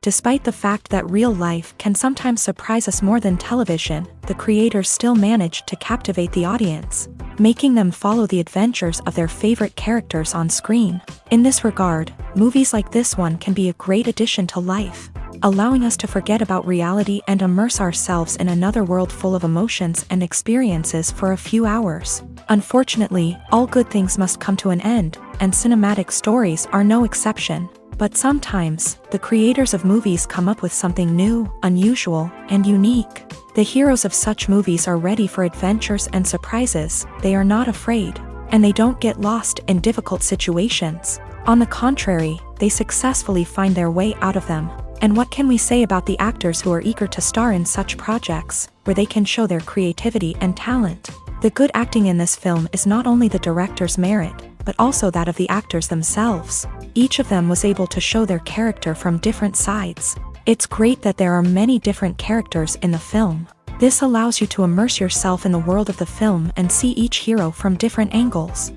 Despite the fact that real life can sometimes surprise us more than television, the creators still manage to captivate the audience, making them follow the adventures of their favorite characters on screen. In this regard, movies like this one can be a great addition to life, allowing us to forget about reality and immerse ourselves in another world full of emotions and experiences for a few hours. Unfortunately, all good things must come to an end, and cinematic stories are no exception. But sometimes, the creators of movies come up with something new, unusual, and unique. The heroes of such movies are ready for adventures and surprises, they are not afraid, and they don't get lost in difficult situations. On the contrary, they successfully find their way out of them. And what can we say about the actors who are eager to star in such projects, where they can show their creativity and talent? The good acting in this film is not only the director's merit, but also that of the actors themselves. Each of them was able to show their character from different sides. It's great that there are many different characters in the film. This allows you to immerse yourself in the world of the film and see each hero from different angles.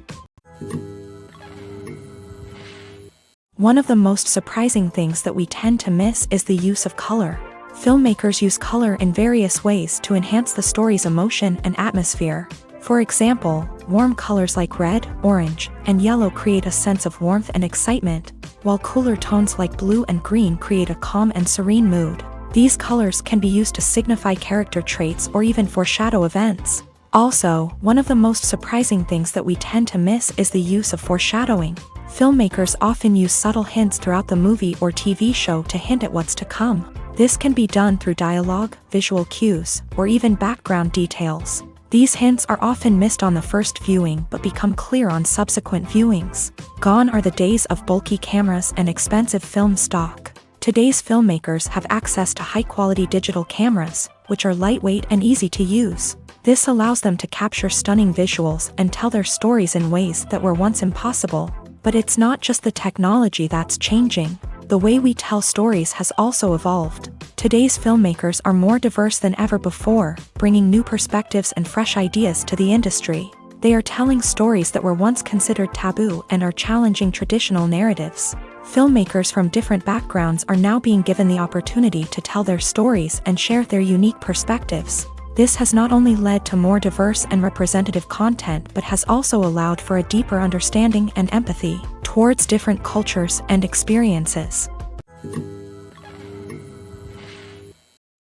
One of the most surprising things that we tend to miss is the use of color. Filmmakers use color in various ways to enhance the story's emotion and atmosphere. For example, warm colors like red, orange, and yellow create a sense of warmth and excitement, while cooler tones like blue and green create a calm and serene mood. These colors can be used to signify character traits or even foreshadow events. Also, one of the most surprising things that we tend to miss is the use of foreshadowing. Filmmakers often use subtle hints throughout the movie or TV show to hint at what's to come. This can be done through dialogue, visual cues, or even background details. These hints are often missed on the first viewing but become clear on subsequent viewings. Gone are the days of bulky cameras and expensive film stock. Today's filmmakers have access to high-quality digital cameras, which are lightweight and easy to use. This allows them to capture stunning visuals and tell their stories in ways that were once impossible. But it's not just the technology that's changing. The way we tell stories has also evolved. Today's filmmakers are more diverse than ever before, bringing new perspectives and fresh ideas to the industry. They are telling stories that were once considered taboo and are challenging traditional narratives. Filmmakers from different backgrounds are now being given the opportunity to tell their stories and share their unique perspectives. This has not only led to more diverse and representative content but has also allowed for a deeper understanding and empathy towards different cultures and experiences.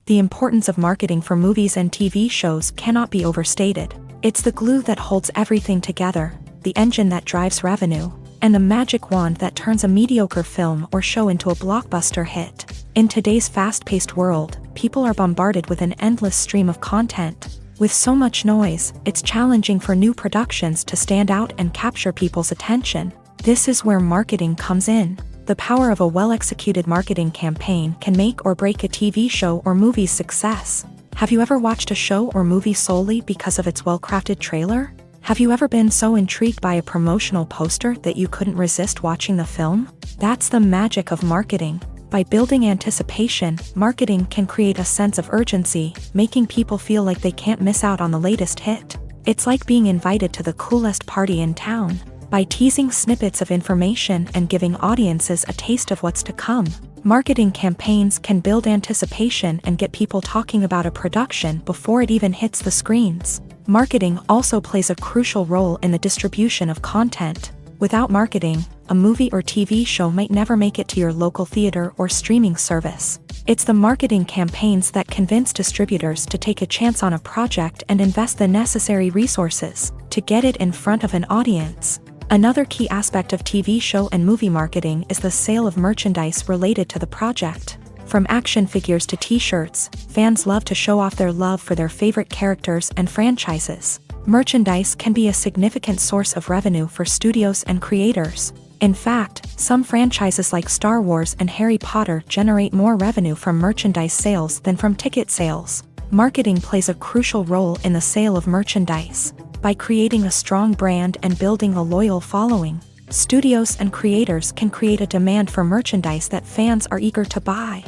The importance of marketing for movies and TV shows cannot be overstated. It's the glue that holds everything together, the engine that drives revenue, and the magic wand that turns a mediocre film or show into a blockbuster hit. In today's fast-paced world, people are bombarded with an endless stream of content. With so much noise, it's challenging for new productions to stand out and capture people's attention. This is where marketing comes in. The power of a well-executed marketing campaign can make or break a TV show or movie's success. Have you ever watched a show or movie solely because of its well-crafted trailer? Have you ever been so intrigued by a promotional poster that you couldn't resist watching the film? That's the magic of marketing. By building anticipation, marketing can create a sense of urgency, making people feel like they can't miss out on the latest hit. It's like being invited to the coolest party in town. By teasing snippets of information and giving audiences a taste of what's to come, marketing campaigns can build anticipation and get people talking about a production before it even hits the screens. Marketing also plays a crucial role in the distribution of content. Without marketing, a movie or TV show might never make it to your local theater or streaming service. It's the marketing campaigns that convince distributors to take a chance on a project and invest the necessary resources to get it in front of an audience. Another key aspect of TV show and movie marketing is the sale of merchandise related to the project. From action figures to t-shirts, fans love to show off their love for their favorite characters and franchises. Merchandise can be a significant source of revenue for studios and creators. In fact, some franchises like Star Wars and Harry Potter generate more revenue from merchandise sales than from ticket sales. Marketing plays a crucial role in the sale of merchandise. By creating a strong brand and building a loyal following, studios and creators can create a demand for merchandise that fans are eager to buy.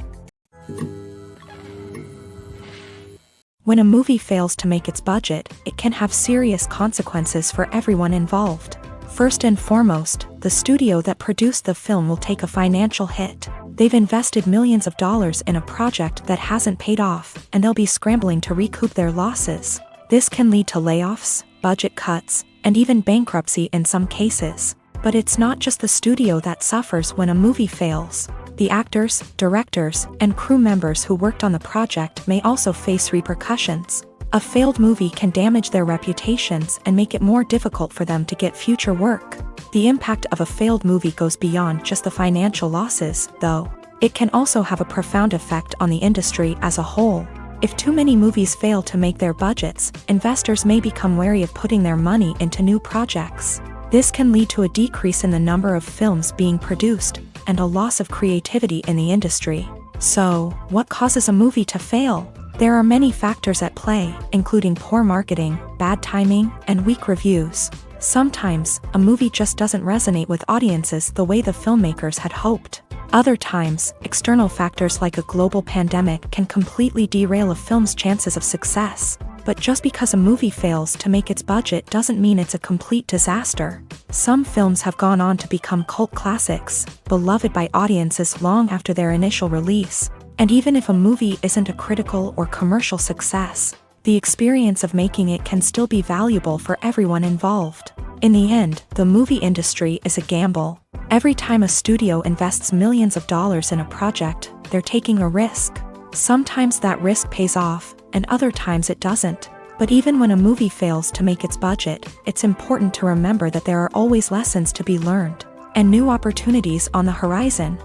When a movie fails to make its budget, it can have serious consequences for everyone involved. First and foremost, the studio that produced the film will take a financial hit. They've invested millions of dollars in a project that hasn't paid off, and they'll be scrambling to recoup their losses. This can lead to layoffs, budget cuts, and even bankruptcy in some cases. But it's not just the studio that suffers when a movie fails. The actors, directors, and crew members who worked on the project may also face repercussions. A failed movie can damage their reputations and make it more difficult for them to get future work. The impact of a failed movie goes beyond just the financial losses, though. It can also have a profound effect on the industry as a whole. If too many movies fail to make their budgets, investors may become wary of putting their money into new projects. This can lead to a decrease in the number of films being produced, and a loss of creativity in the industry. So, what causes a movie to fail? There are many factors at play, including poor marketing, bad timing, and weak reviews. Sometimes, a movie just doesn't resonate with audiences the way the filmmakers had hoped. Other times, external factors like a global pandemic can completely derail a film's chances of success. But just because a movie fails to make its budget doesn't mean it's a complete disaster. Some films have gone on to become cult classics, beloved by audiences long after their initial release. And even if a movie isn't a critical or commercial success, the experience of making it can still be valuable for everyone involved. In the end, the movie industry is a gamble. Every time a studio invests millions of dollars in a project, they're taking a risk. Sometimes that risk pays off, and other times it doesn't. But even when a movie fails to make its budget, it's important to remember that there are always lessons to be learned, and new opportunities on the horizon.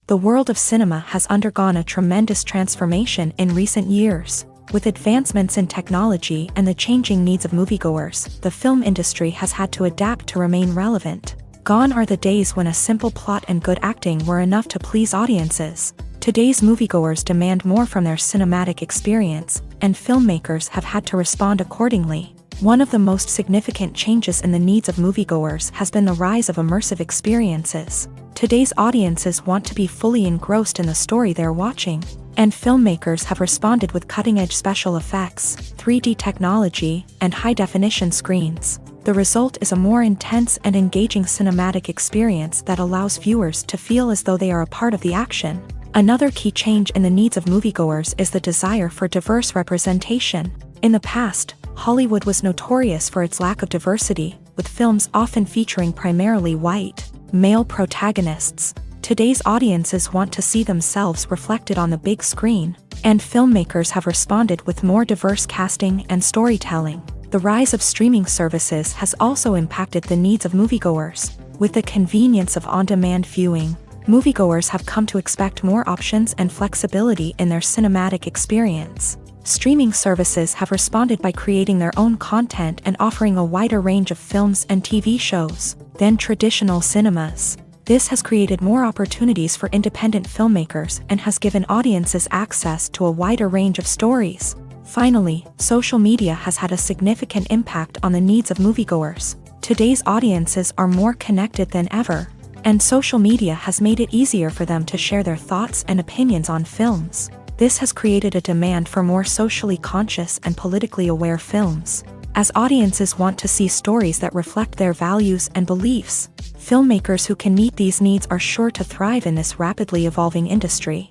The world of cinema has undergone a tremendous transformation in recent years. With advancements in technology and the changing needs of moviegoers, the film industry has had to adapt to remain relevant. Gone are the days when a simple plot and good acting were enough to please audiences. Today's moviegoers demand more from their cinematic experience, and filmmakers have had to respond accordingly. One of the most significant changes in the needs of moviegoers has been the rise of immersive experiences. Today's audiences want to be fully engrossed in the story they're watching, and filmmakers have responded with cutting-edge special effects, 3D technology, and high-definition screens. The result is a more intense and engaging cinematic experience that allows viewers to feel as though they are a part of the action. Another key change in the needs of moviegoers is the desire for diverse representation. In the past, Hollywood was notorious for its lack of diversity, with films often featuring primarily white, male protagonists. Today's audiences want to see themselves reflected on the big screen, and filmmakers have responded with more diverse casting and storytelling. The rise of streaming services has also impacted the needs of moviegoers. With the convenience of on-demand viewing, moviegoers have come to expect more options and flexibility in their cinematic experience. Streaming services have responded by creating their own content and offering a wider range of films and TV shows than traditional cinemas. This has created more opportunities for independent filmmakers and has given audiences access to a wider range of stories. Finally, social media has had a significant impact on the needs of moviegoers. Today's audiences are more connected than ever, and social media has made it easier for them to share their thoughts and opinions on films. This has created a demand for more socially conscious and politically aware films. As audiences want to see stories that reflect their values and beliefs, filmmakers who can meet these needs are sure to thrive in this rapidly evolving industry.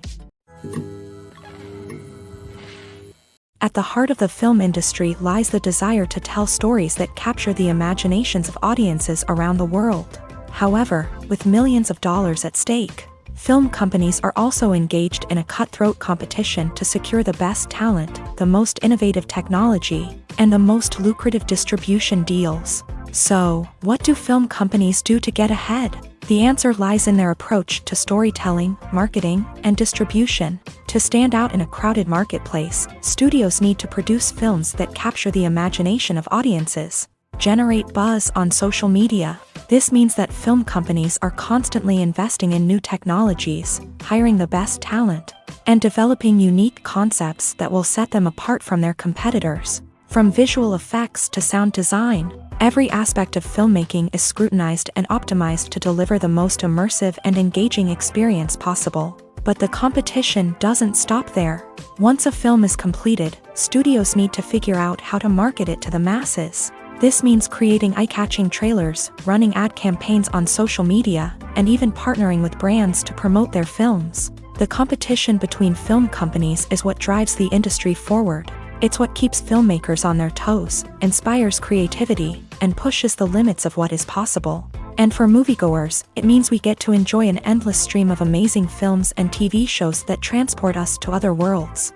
At the heart of the film industry lies the desire to tell stories that capture the imaginations of audiences around the world. However, with millions of dollars at stake, film companies are also engaged in a cutthroat competition to secure the best talent, the most innovative technology, and the most lucrative distribution deals. So, what do film companies do to get ahead? The answer lies in their approach to storytelling, marketing, and distribution. To stand out in a crowded marketplace, studios need to produce films that capture the imagination of audiences, generate buzz on social media. This means that film companies are constantly investing in new technologies, hiring the best talent, and developing unique concepts that will set them apart from their competitors. From visual effects to sound design, every aspect of filmmaking is scrutinized and optimized to deliver the most immersive and engaging experience possible. But the competition doesn't stop there. Once a film is completed, studios need to figure out how to market it to the masses. This means creating eye-catching trailers, running ad campaigns on social media, and even partnering with brands to promote their films. The competition between film companies is what drives the industry forward. It's what keeps filmmakers on their toes, inspires creativity, and pushes the limits of what is possible. And for moviegoers, it means we get to enjoy an endless stream of amazing films and TV shows that transport us to other worlds.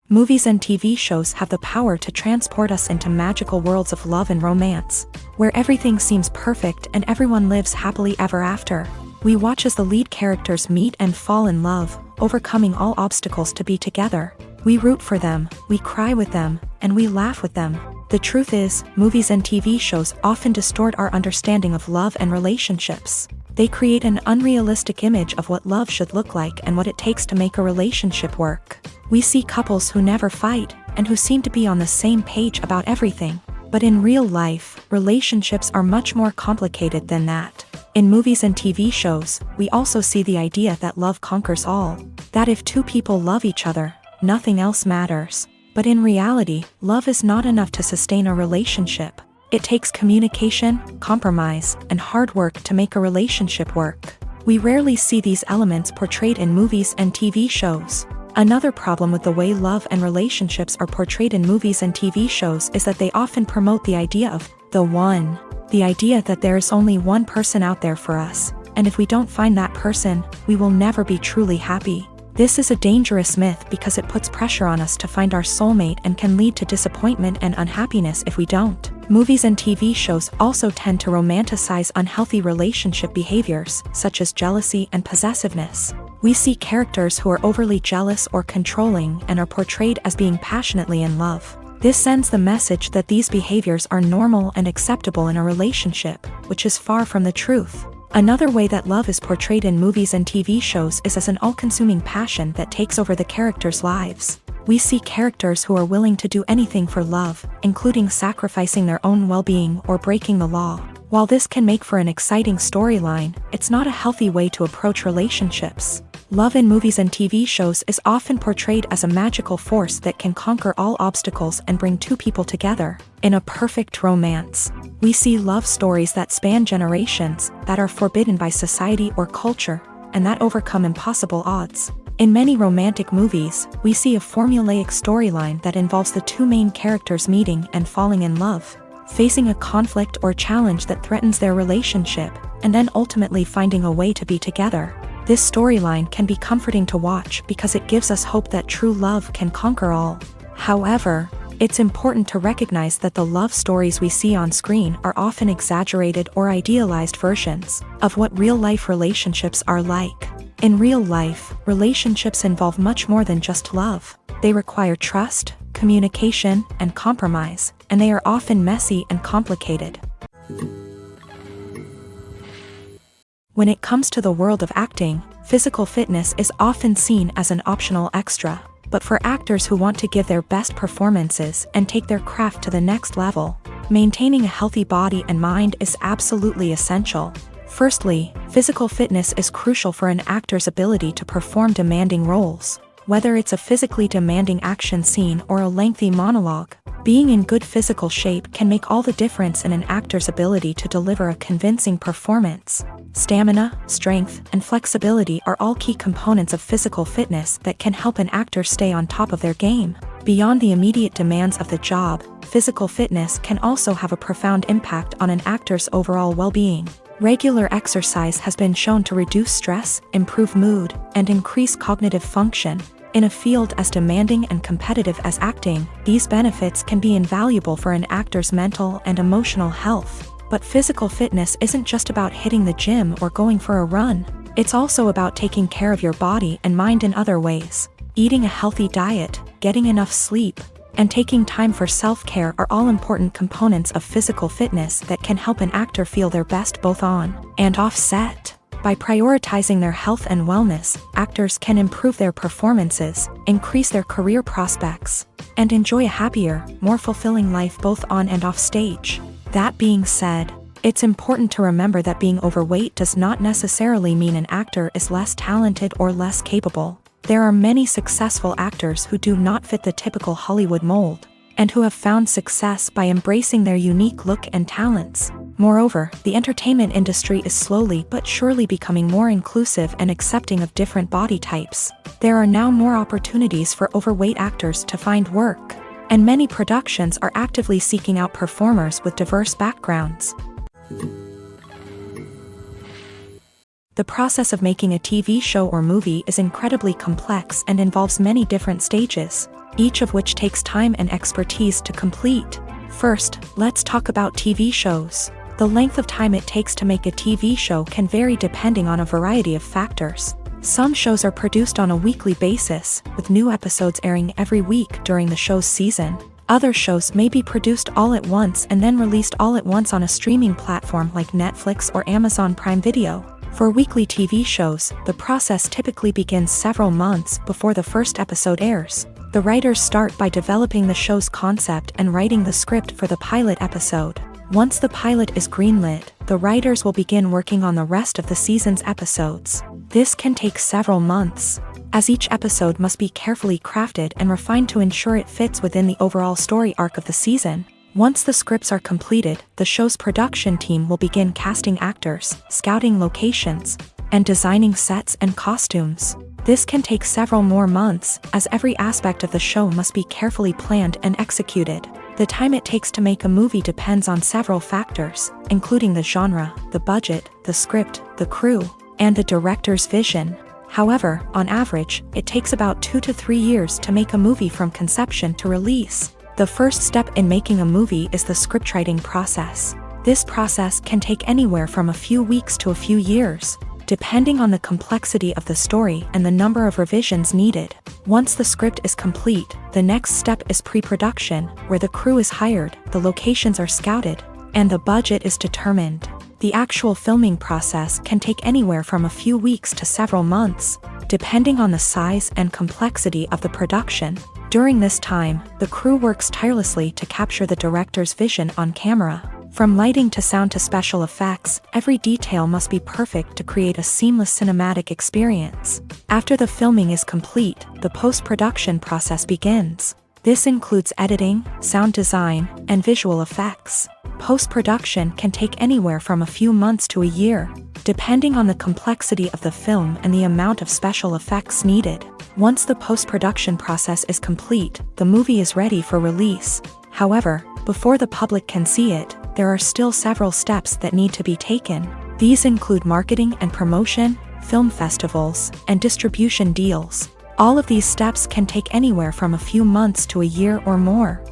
Movies and TV shows have the power to transport us into magical worlds of love and romance, where everything seems perfect and everyone lives happily ever after. We watch as the lead characters meet and fall in love, overcoming all obstacles to be together. We root for them, we cry with them, and we laugh with them. The truth is, movies and TV shows often distort our understanding of love and relationships. They create an unrealistic image of what love should look like and what it takes to make a relationship work. We see couples who never fight, and who seem to be on the same page about everything. But in real life, relationships are much more complicated than that. In movies and TV shows, we also see the idea that love conquers all. That if two people love each other, nothing else matters. But in reality, love is not enough to sustain a relationship. It takes communication, compromise, and hard work to make a relationship work. We rarely see these elements portrayed in movies and TV shows. Another problem with the way love and relationships are portrayed in movies and TV shows is that they often promote the idea of the one. The idea that there is only one person out there for us, and if we don't find that person, we will never be truly happy. This is a dangerous myth because it puts pressure on us to find our soulmate and can lead to disappointment and unhappiness if we don't. Movies and TV shows also tend to romanticize unhealthy relationship behaviors, such as jealousy and possessiveness. We see characters who are overly jealous or controlling and are portrayed as being passionately in love. This sends the message that these behaviors are normal and acceptable in a relationship, which is far from the truth. Another way that love is portrayed in movies and TV shows is as an all-consuming passion that takes over the characters' lives. We see characters who are willing to do anything for love, including sacrificing their own well-being or breaking the law. While this can make for an exciting storyline, it's not a healthy way to approach relationships. Love in movies and TV shows is often portrayed as a magical force that can conquer all obstacles and bring two people together. In a perfect romance, we see love stories that span generations, that are forbidden by society or culture, and that overcome impossible odds. In many romantic movies, we see a formulaic storyline that involves the two main characters meeting and falling in love, facing a conflict or challenge that threatens their relationship, and then ultimately finding a way to be together. This storyline can be comforting to watch because it gives us hope that true love can conquer all. However, it's important to recognize that the love stories we see on screen are often exaggerated or idealized versions of what real-life relationships are like. In real life, relationships involve much more than just love. They require trust, communication, and compromise, and they are often messy and complicated. When it comes to the world of acting, physical fitness is often seen as an optional extra. But for actors who want to give their best performances and take their craft to the next level, maintaining a healthy body and mind is absolutely essential. Firstly, physical fitness is crucial for an actor's ability to perform demanding roles. Whether it's a physically demanding action scene or a lengthy monologue, being in good physical shape can make all the difference in an actor's ability to deliver a convincing performance. Stamina, strength, and flexibility are all key components of physical fitness that can help an actor stay on top of their game. Beyond the immediate demands of the job, physical fitness can also have a profound impact on an actor's overall well-being. Regular exercise has been shown to reduce stress, improve mood, and increase cognitive function. In a field as demanding and competitive as acting, these benefits can be invaluable for an actor's mental and emotional health. But physical fitness isn't just about hitting the gym or going for a run. It's also about taking care of your body and mind in other ways. Eating a healthy diet, getting enough sleep, and taking time for self-care are all important components of physical fitness that can help an actor feel their best both on and off set. By prioritizing their health and wellness, actors can improve their performances, increase their career prospects, and enjoy a happier, more fulfilling life both on and off stage. That being said, it's important to remember that being overweight does not necessarily mean an actor is less talented or less capable. There are many successful actors who do not fit the typical Hollywood mold. and who have found success by embracing their unique look and talents. Moreover, the entertainment industry is slowly but surely becoming more inclusive and accepting of different body types. There are now more opportunities for overweight actors to find work, and many productions are actively seeking out performers with diverse backgrounds. The process of making a TV show or movie is incredibly complex and involves many different stages, each of which takes time and expertise to complete. First, let's talk about TV shows. The length of time it takes to make a TV show can vary depending on a variety of factors. Some shows are produced on a weekly basis, with new episodes airing every week during the show's season. Other shows may be produced all at once and then released all at once on a streaming platform like Netflix or Amazon Prime Video. For weekly TV shows, the process typically begins several months before the first episode airs. The writers start by developing the show's concept and writing the script for the pilot episode. Once the pilot is greenlit, the writers will begin working on the rest of the season's episodes. This can take several months, as each episode must be carefully crafted and refined to ensure it fits within the overall story arc of the season. Once the scripts are completed, the show's production team will begin casting actors, scouting locations, and designing sets and costumes. This can take several more months, as every aspect of the show must be carefully planned and executed. The time it takes to make a movie depends on several factors, including the genre, the budget, the script, the crew, and the director's vision. However, on average, it takes about 2 to 3 years to make a movie from conception to release. The first step in making a movie is the scriptwriting process. This process can take anywhere from a few weeks to a few years, depending on the complexity of the story and the number of revisions needed. Once the script is complete, the next step is pre-production, where the crew is hired, the locations are scouted, and the budget is determined. The actual filming process can take anywhere from a few weeks to several months, depending on the size and complexity of the production. During this time, the crew works tirelessly to capture the director's vision on camera. From lighting to sound to special effects, every detail must be perfect to create a seamless cinematic experience. After the filming is complete, the post-production process begins. This includes editing, sound design, and visual effects. Post-production can take anywhere from a few months to a year, depending on the complexity of the film and the amount of special effects needed. Once the post-production process is complete, the movie is ready for release. However, before the public can see it, there are still several steps that need to be taken. These include marketing and promotion, film festivals, and distribution deals. All of these steps can take anywhere from a few months to a year or more.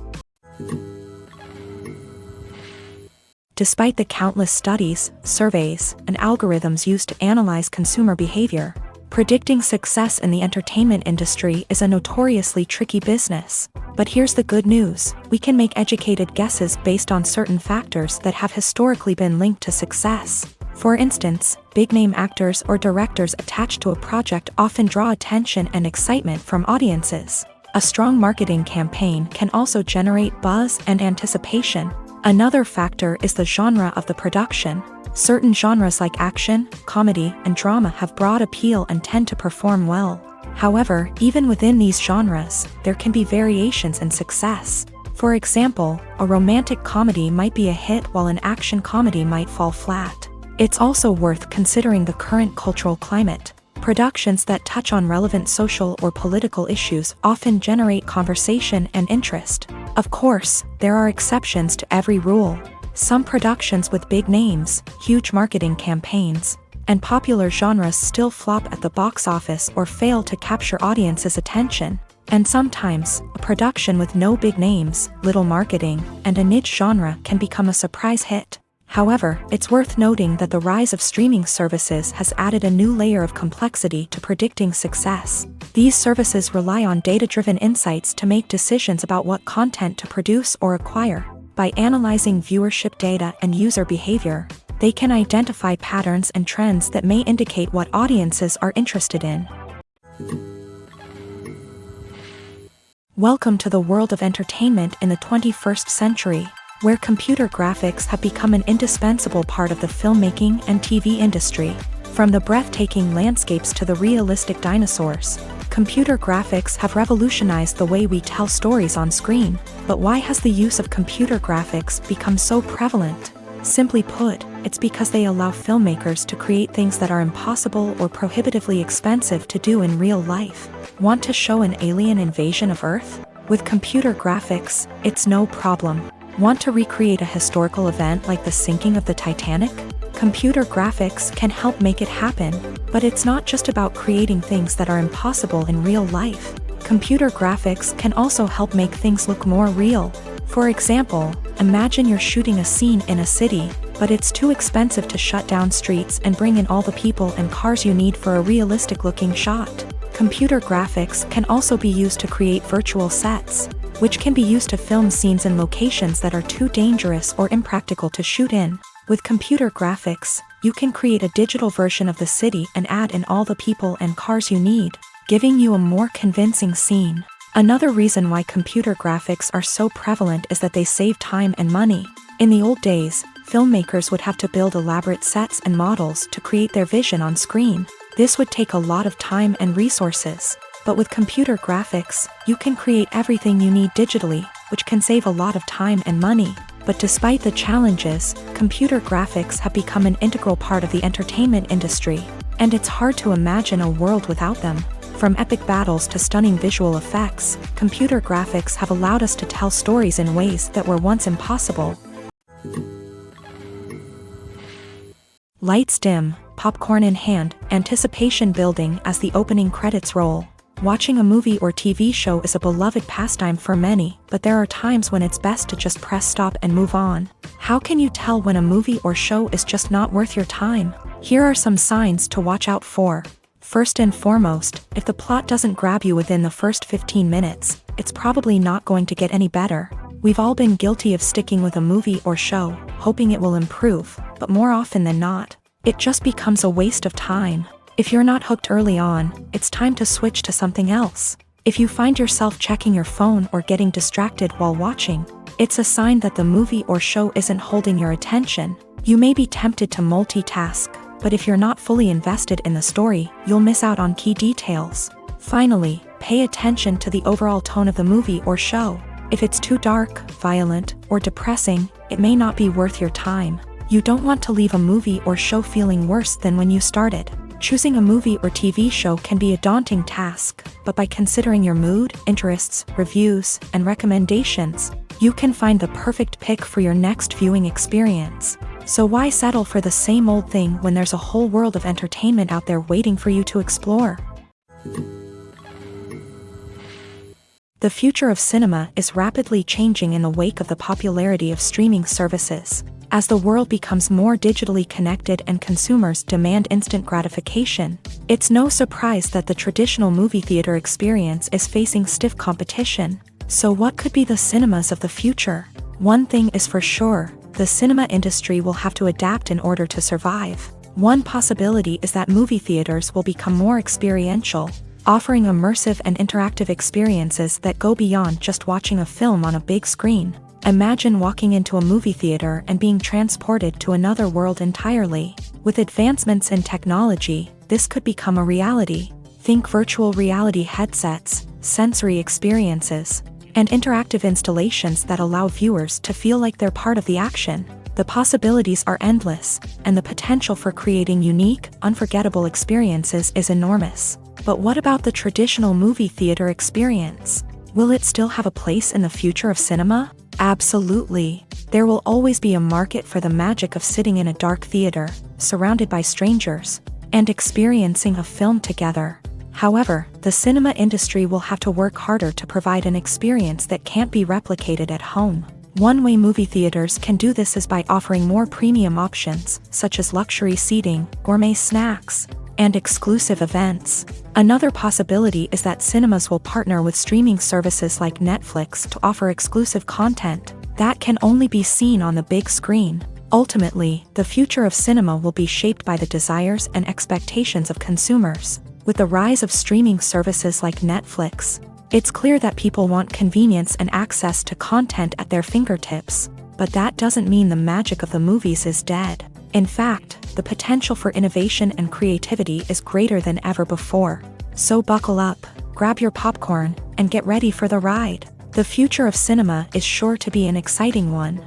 Despite the countless studies, surveys, and algorithms used to analyze consumer behavior, predicting success in the entertainment industry is a notoriously tricky business. But here's the good news: we can make educated guesses based on certain factors that have historically been linked to success. For instance, big-name actors or directors attached to a project often draw attention and excitement from audiences. A strong marketing campaign can also generate buzz and anticipation. Another factor is the genre of the production. Certain genres like action, comedy, and drama have broad appeal and tend to perform well. However, even within these genres, there can be variations in success. For example, a romantic comedy might be a hit while an action comedy might fall flat. It's also worth considering the current cultural climate. Productions that touch on relevant social or political issues often generate conversation and interest. Of course, there are exceptions to every rule. Some productions with big names, huge marketing campaigns, and popular genres still flop at the box office or fail to capture audiences' attention. And sometimes, a production with no big names, little marketing, and a niche genre can become a surprise hit. However, it's worth noting that the rise of streaming services has added a new layer of complexity to predicting success. These services rely on data-driven insights to make decisions about what content to produce or acquire. By analyzing viewership data and user behavior, they can identify patterns and trends that may indicate what audiences are interested in. Welcome to the world of entertainment in the 21st century, where computer graphics have become an indispensable part of the filmmaking and TV industry. From the breathtaking landscapes to the realistic dinosaurs, Computer graphics have revolutionized the way we tell stories on screen, but why has the use of computer graphics become so prevalent? Simply put, it's because they allow filmmakers to create things that are impossible or prohibitively expensive to do in real life. Want to show an alien invasion of Earth? With computer graphics, it's no problem. Want to recreate a historical event like the sinking of the Titanic? Computer graphics can help make it happen, but it's not just about creating things that are impossible in real life. Computer graphics can also help make things look more real. For example, imagine you're shooting a scene in a city, but it's too expensive to shut down streets and bring in all the people and cars you need for a realistic-looking shot. Computer graphics can also be used to create virtual sets, which can be used to film scenes in locations that are too dangerous or impractical to shoot in. With computer graphics, you can create a digital version of the city and add in all the people and cars you need, giving you a more convincing scene. Another reason why computer graphics are so prevalent is that they save time and money. In the old days, filmmakers would have to build elaborate sets and models to create their vision on screen. This would take a lot of time and resources. But with computer graphics, you can create everything you need digitally, which can save a lot of time and money. But despite the challenges, computer graphics have become an integral part of the entertainment industry, and it's hard to imagine a world without them. From epic battles to stunning visual effects, computer graphics have allowed us to tell stories in ways that were once impossible. Lights dim, popcorn in hand, anticipation building as the opening credits roll. Watching a movie or TV show is a beloved pastime for many, but there are times when it's best to just press stop and move on. How can you tell when a movie or show is just not worth your time? Here are some signs to watch out for. First and foremost, if the plot doesn't grab you within the first 15 minutes, it's probably not going to get any better. We've all been guilty of sticking with a movie or show, hoping it will improve, but more often than not, it just becomes a waste of time. If you're not hooked early on, it's time to switch to something else. If you find yourself checking your phone or getting distracted while watching, it's a sign that the movie or show isn't holding your attention. You may be tempted to multitask, but if you're not fully invested in the story, you'll miss out on key details. Finally, pay attention to the overall tone of the movie or show. If it's too dark, violent, or depressing, it may not be worth your time. You don't want to leave a movie or show feeling worse than when you started. Choosing a movie or TV show can be a daunting task, but by considering your mood, interests, reviews, and recommendations, you can find the perfect pick for your next viewing experience. So why settle for the same old thing when there's a whole world of entertainment out there waiting for you to explore? The future of cinema is rapidly changing in the wake of the popularity of streaming services. As the world becomes more digitally connected and consumers demand instant gratification, it's no surprise that the traditional movie theater experience is facing stiff competition. So what could be the cinemas of the future? One thing is for sure, the cinema industry will have to adapt in order to survive. One possibility is that movie theaters will become more experiential, offering immersive and interactive experiences that go beyond just watching a film on a big screen. Imagine walking into a movie theater and being transported to another world entirely. With advancements in technology, this could become a reality. Think virtual reality headsets, sensory experiences, and interactive installations that allow viewers to feel like they're part of the action. The possibilities are endless, and the potential for creating unique, unforgettable experiences is enormous. But what about the traditional movie theater experience? Will it still have a place in the future of cinema? Absolutely. There will always be a market for the magic of sitting in a dark theater, surrounded by strangers, and experiencing a film together. However, the cinema industry will have to work harder to provide an experience that can't be replicated at home. One way movie theaters can do this is by offering more premium options, such as luxury seating, gourmet snacks, and exclusive events. Another possibility is that cinemas will partner with streaming services like Netflix to offer exclusive content that can only be seen on the big screen. Ultimately, the future of cinema will be shaped by the desires and expectations of consumers. With the rise of streaming services like Netflix, it's clear that people want convenience and access to content at their fingertips. But that doesn't mean the magic of the movies is dead. In fact, the potential for innovation and creativity is greater than ever before. So buckle up, grab your popcorn, and get ready for the ride. The future of cinema is sure to be an exciting one.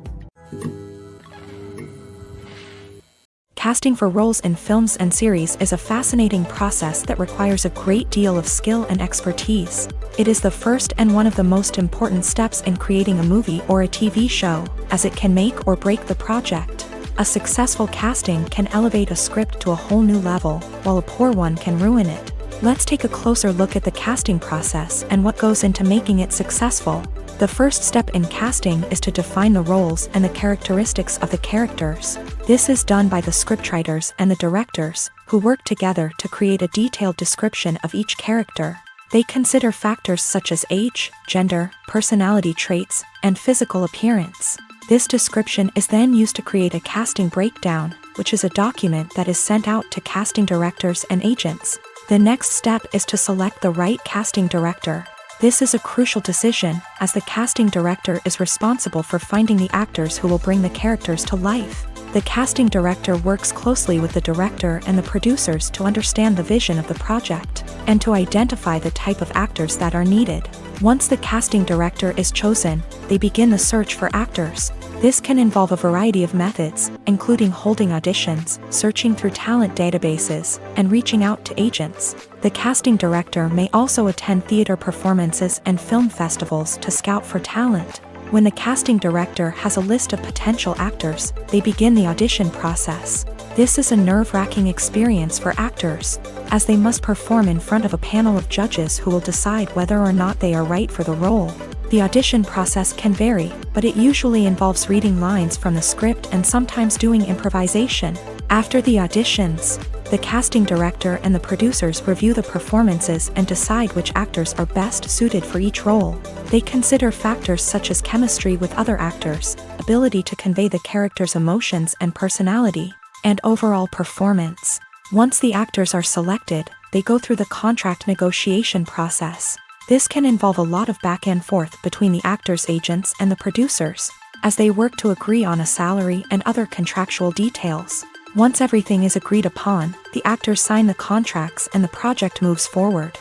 Casting for roles in films and series is a fascinating process that requires a great deal of skill and expertise. It is the first and one of the most important steps in creating a movie or a TV show, as it can make or break the project. A successful casting can elevate a script to a whole new level, while a poor one can ruin it. Let's take a closer look at the casting process and what goes into making it successful. The first step in casting is to define the roles and the characteristics of the characters. This is done by the scriptwriters and the directors, who work together to create a detailed description of each character. They consider factors such as age, gender, personality traits, and physical appearance. This description is then used to create a casting breakdown, which is a document that is sent out to casting directors and agents. The next step is to select the right casting director. This is a crucial decision, as the casting director is responsible for finding the actors who will bring the characters to life. The casting director works closely with the director and the producers to understand the vision of the project, and to identify the type of actors that are needed. Once the casting director is chosen, they begin the search for actors. This can involve a variety of methods, including holding auditions, searching through talent databases, and reaching out to agents. The casting director may also attend theater performances and film festivals to scout for talent. When the casting director has a list of potential actors, they begin the audition process. This is a nerve-wracking experience for actors, as they must perform in front of a panel of judges who will decide whether or not they are right for the role. The audition process can vary, but it usually involves reading lines from the script and sometimes doing improvisation. After the auditions, the casting director and the producers review the performances and decide which actors are best suited for each role. They consider factors such as chemistry with other actors, ability to convey the character's emotions and personality, and overall performance. Once the actors are selected, they go through the contract negotiation process. This can involve a lot of back and forth between the actors' agents and the producers, as they work to agree on a salary and other contractual details. Once everything is agreed upon, the actors sign the contracts and the project moves forward.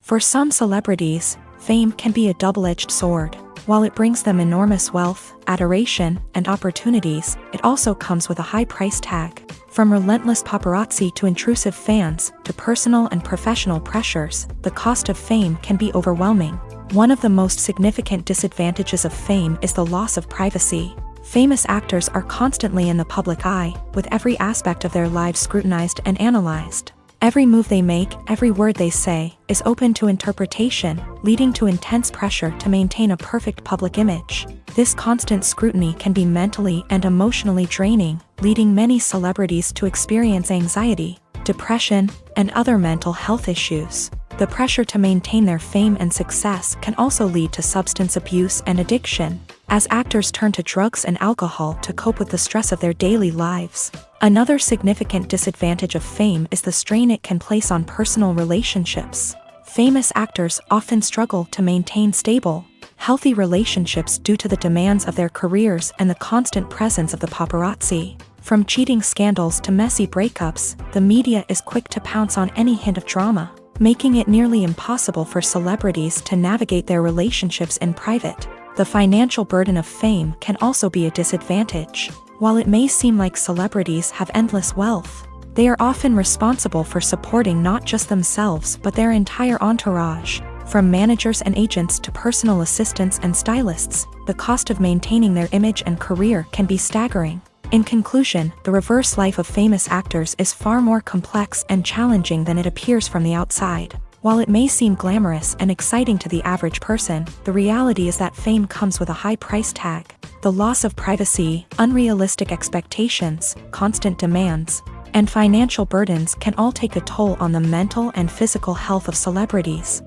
For some celebrities, fame can be a double-edged sword. While it brings them enormous wealth, adoration, and opportunities, it also comes with a high price tag. From relentless paparazzi to intrusive fans, to personal and professional pressures, the cost of fame can be overwhelming. One of the most significant disadvantages of fame is the loss of privacy. Famous actors are constantly in the public eye, with every aspect of their lives scrutinized and analyzed. Every move they make, every word they say, is open to interpretation, leading to intense pressure to maintain a perfect public image. This constant scrutiny can be mentally and emotionally draining, leading many celebrities to experience anxiety, depression, and other mental health issues. The pressure to maintain their fame and success can also lead to substance abuse and addiction, as actors turn to drugs and alcohol to cope with the stress of their daily lives. Another significant disadvantage of fame is the strain it can place on personal relationships. Famous actors often struggle to maintain stable, healthy relationships due to the demands of their careers and the constant presence of the paparazzi. From cheating scandals to messy breakups, the media is quick to pounce on any hint of drama, making it nearly impossible for celebrities to navigate their relationships in private. The financial burden of fame can also be a disadvantage. While it may seem like celebrities have endless wealth, they are often responsible for supporting not just themselves but their entire entourage. From managers and agents to personal assistants and stylists, the cost of maintaining their image and career can be staggering. In conclusion, the reverse life of famous actors is far more complex and challenging than it appears from the outside. While it may seem glamorous and exciting to the average person, the reality is that fame comes with a high price tag. The loss of privacy, unrealistic expectations, constant demands, and financial burdens can all take a toll on the mental and physical health of celebrities.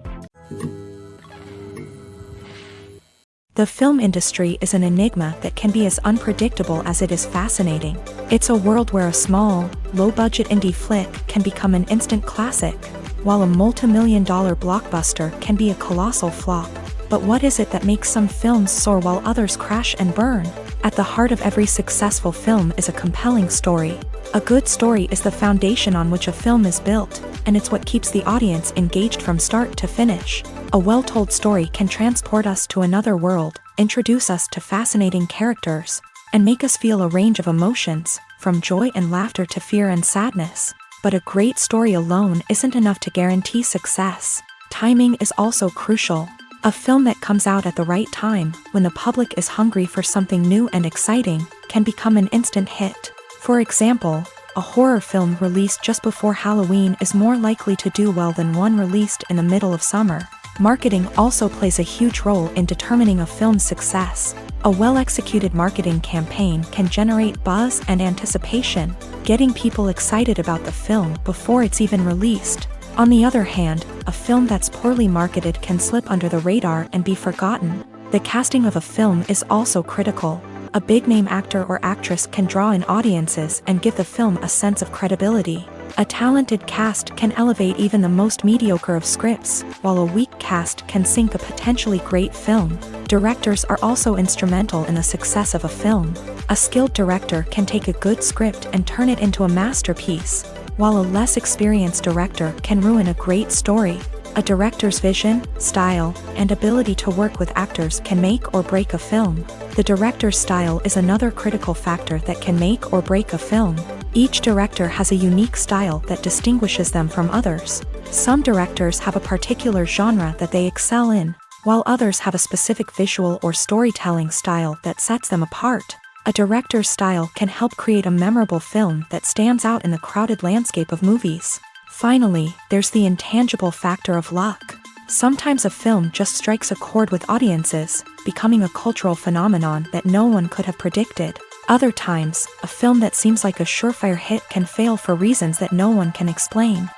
The film industry is an enigma that can be as unpredictable as it is fascinating. It's a world where a small, low-budget indie flick can become an instant classic, while a multi-million-dollar blockbuster can be a colossal flop. But what is it that makes some films soar while others crash and burn? At the heart of every successful film is a compelling story. A good story is the foundation on which a film is built, and it's what keeps the audience engaged from start to finish. A well-told story can transport us to another world, introduce us to fascinating characters, and make us feel a range of emotions, from joy and laughter to fear and sadness. But a great story alone isn't enough to guarantee success. Timing is also crucial. A film that comes out at the right time, when the public is hungry for something new and exciting, can become an instant hit. For example, a horror film released just before Halloween is more likely to do well than one released in the middle of summer. Marketing also plays a huge role in determining a film's success. A well-executed marketing campaign can generate buzz and anticipation, getting people excited about the film before it's even released. On the other hand, a film that's poorly marketed can slip under the radar and be forgotten. The casting of a film is also critical. A big-name actor or actress can draw in audiences and give the film a sense of credibility. A talented cast can elevate even the most mediocre of scripts, while a weak cast can sink a potentially great film. Directors are also instrumental in the success of a film. A skilled director can take a good script and turn it into a masterpiece, while a less experienced director can ruin a great story. A director's vision, style, and ability to work with actors can make or break a film. The director's style is another critical factor that can make or break a film. Each director has a unique style that distinguishes them from others. Some directors have a particular genre that they excel in, while others have a specific visual or storytelling style that sets them apart. A director's style can help create a memorable film that stands out in the crowded landscape of movies. Finally, there's the intangible factor of luck. Sometimes a film just strikes a chord with audiences, becoming a cultural phenomenon that no one could have predicted. Other times, a film that seems like a surefire hit can fail for reasons that no one can explain.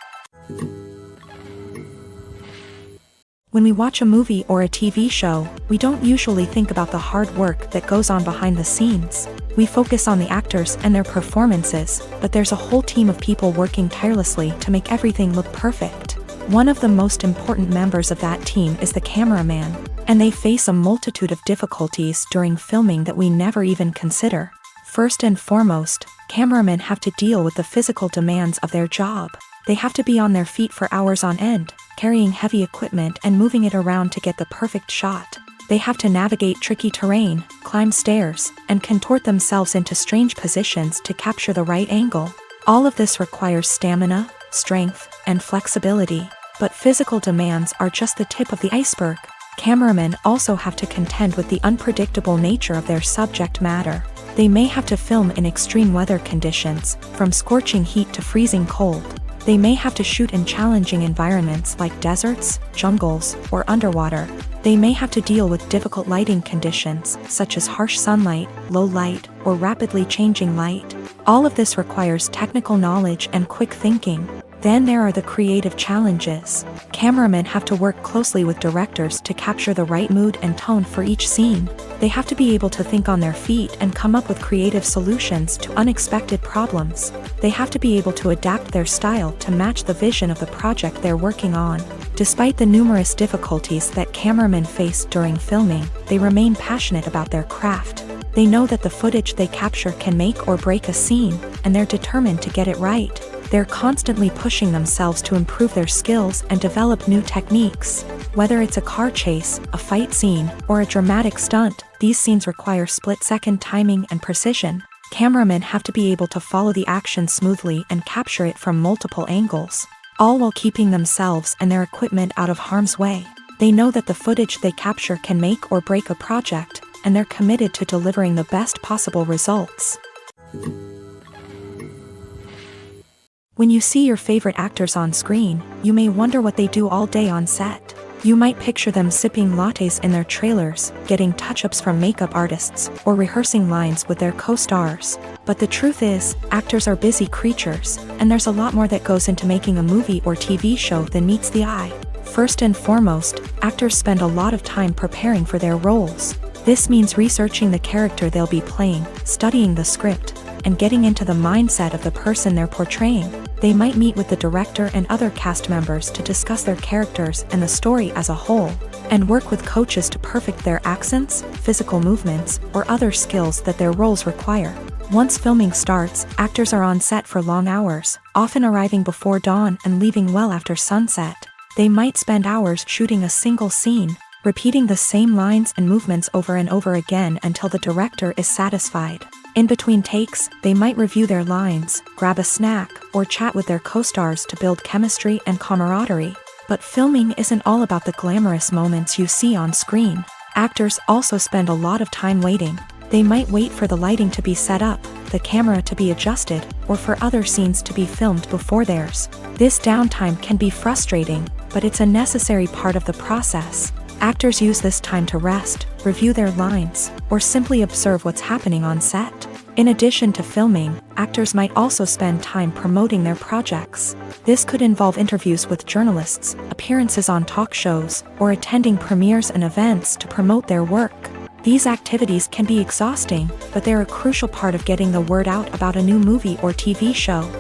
When we watch a movie or a TV show, we don't usually think about the hard work that goes on behind the scenes. We focus on the actors and their performances, but there's a whole team of people working tirelessly to make everything look perfect. One of the most important members of that team is the cameraman, and they face a multitude of difficulties during filming that we never even consider. First and foremost, cameramen have to deal with the physical demands of their job. They have to be on their feet for hours on end, carrying heavy equipment and moving it around to get the perfect shot. They have to navigate tricky terrain, climb stairs, and contort themselves into strange positions to capture the right angle. All of this requires stamina, strength, and flexibility. But physical demands are just the tip of the iceberg. Cameramen also have to contend with the unpredictable nature of their subject matter. They may have to film in extreme weather conditions, from scorching heat to freezing cold. They may have to shoot in challenging environments like deserts, jungles, or underwater. They may have to deal with difficult lighting conditions, such as harsh sunlight, low light, or rapidly changing light. All of this requires technical knowledge and quick thinking. Then there are the creative challenges. Cameramen have to work closely with directors to capture the right mood and tone for each scene. They have to be able to think on their feet and come up with creative solutions to unexpected problems. They have to be able to adapt their style to match the vision of the project they're working on. Despite the numerous difficulties that cameramen face during filming, they remain passionate about their craft. They know that the footage they capture can make or break a scene, and they're determined to get it right. They're constantly pushing themselves to improve their skills and develop new techniques. Whether it's a car chase, a fight scene, or a dramatic stunt, these scenes require split-second timing and precision. Cameramen have to be able to follow the action smoothly and capture it from multiple angles, all while keeping themselves and their equipment out of harm's way. They know that the footage they capture can make or break a project, and they're committed to delivering the best possible results. When you see your favorite actors on screen, you may wonder what they do all day on set. You might picture them sipping lattes in their trailers, getting touch-ups from makeup artists, or rehearsing lines with their co-stars. But the truth is, actors are busy creatures, and there's a lot more that goes into making a movie or TV show than meets the eye. First and foremost, actors spend a lot of time preparing for their roles. This means researching the character they'll be playing, studying the script, and getting into the mindset of the person they're portraying. They might meet with the director and other cast members to discuss their characters and the story as a whole. and work with coaches to perfect their accents, physical movements, or other skills that their roles require. Once filming starts, actors are on set for long hours, often arriving before dawn and leaving well after sunset. They might spend hours shooting a single scene, repeating the same lines and movements over and over again until the director is satisfied. In between takes, they might review their lines, grab a snack, or chat with their co-stars to build chemistry and camaraderie. But filming isn't all about the glamorous moments you see on screen. Actors also spend a lot of time waiting. They might wait for the lighting to be set up, the camera to be adjusted, or for other scenes to be filmed before theirs. This downtime can be frustrating, but it's a necessary part of the process. Actors use this time to rest, review their lines, or simply observe what's happening on set. In addition to filming, actors might also spend time promoting their projects. This could involve interviews with journalists, appearances on talk shows, or attending premieres and events to promote their work. These activities can be exhausting, but they're a crucial part of getting the word out about a new movie or TV show.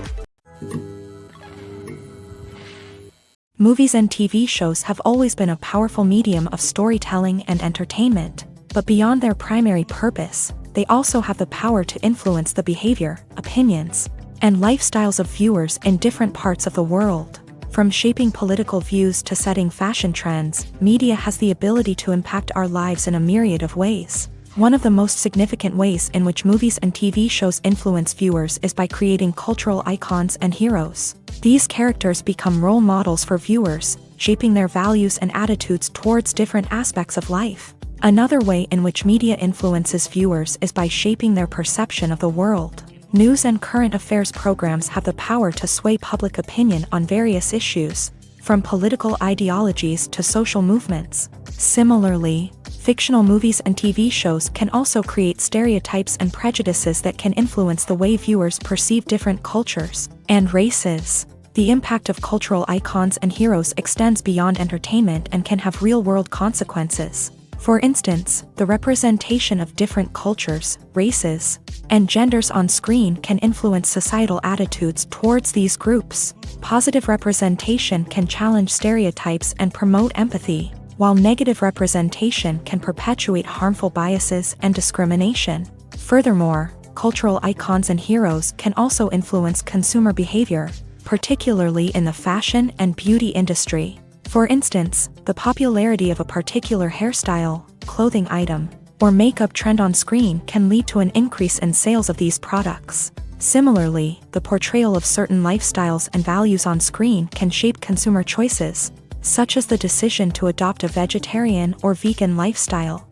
Movies and TV shows have always been a powerful medium of storytelling and entertainment, but beyond their primary purpose, they also have the power to influence the behavior, opinions, and lifestyles of viewers in different parts of the world. From shaping political views to setting fashion trends, media has the ability to impact our lives in a myriad of ways. One of the most significant ways in which movies and TV shows influence viewers is by creating cultural icons and heroes. These characters become role models for viewers, shaping their values and attitudes towards different aspects of life. Another way in which media influences viewers is by shaping their perception of the world. News and current affairs programs have the power to sway public opinion on various issues, from political ideologies to social movements. Similarly, fictional movies and TV shows can also create stereotypes and prejudices that can influence the way viewers perceive different cultures and races. The impact of cultural icons and heroes extends beyond entertainment and can have real-world consequences. For instance, the representation of different cultures, races, and genders on screen can influence societal attitudes towards these groups. Positive representation can challenge stereotypes and promote empathy, while negative representation can perpetuate harmful biases and discrimination. Furthermore, cultural icons and heroes can also influence consumer behavior, particularly in the fashion and beauty industry. For instance, the popularity of a particular hairstyle, clothing item, or makeup trend on screen can lead to an increase in sales of these products. Similarly, the portrayal of certain lifestyles and values on screen can shape consumer choices, such as the decision to adopt a vegetarian or vegan lifestyle.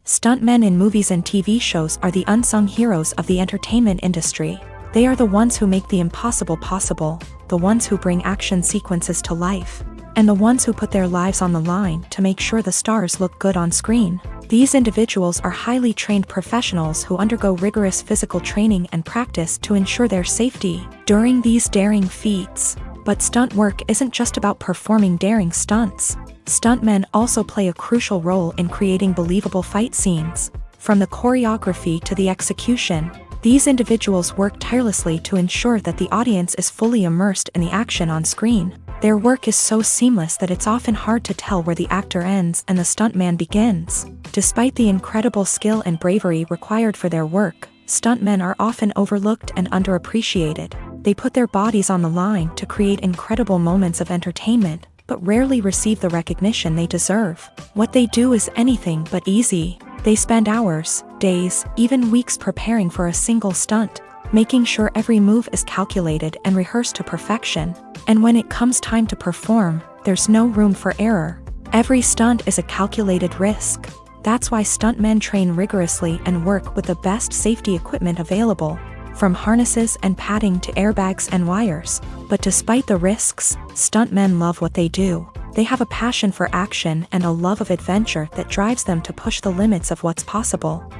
Stuntmen in movies and TV shows are the unsung heroes of the entertainment industry. They are the ones who make the impossible possible, the ones who bring action sequences to life, and the ones who put their lives on the line to make sure the stars look good on screen. These individuals are highly trained professionals who undergo rigorous physical training and practice to ensure their safety during these daring feats. But stunt work isn't just about performing daring stunts. Stuntmen also play a crucial role in creating believable fight scenes. From the choreography to the execution, these individuals work tirelessly to ensure that the audience is fully immersed in the action on screen. Their work is so seamless that it's often hard to tell where the actor ends and the stuntman begins. Despite the incredible skill and bravery required for their work, stuntmen are often overlooked and underappreciated. They put their bodies on the line to create incredible moments of entertainment, but rarely receive the recognition they deserve. What they do is anything but easy. They spend hours, days, even weeks preparing for a single stunt, making sure every move is calculated and rehearsed to perfection. And when it comes time to perform, there's no room for error. Every stunt is a calculated risk. That's why stuntmen train rigorously and work with the best safety equipment available, from harnesses and padding to airbags and wires. But despite the risks, stuntmen love what they do. They have a passion for action and a love of adventure that drives them to push the limits of what's possible.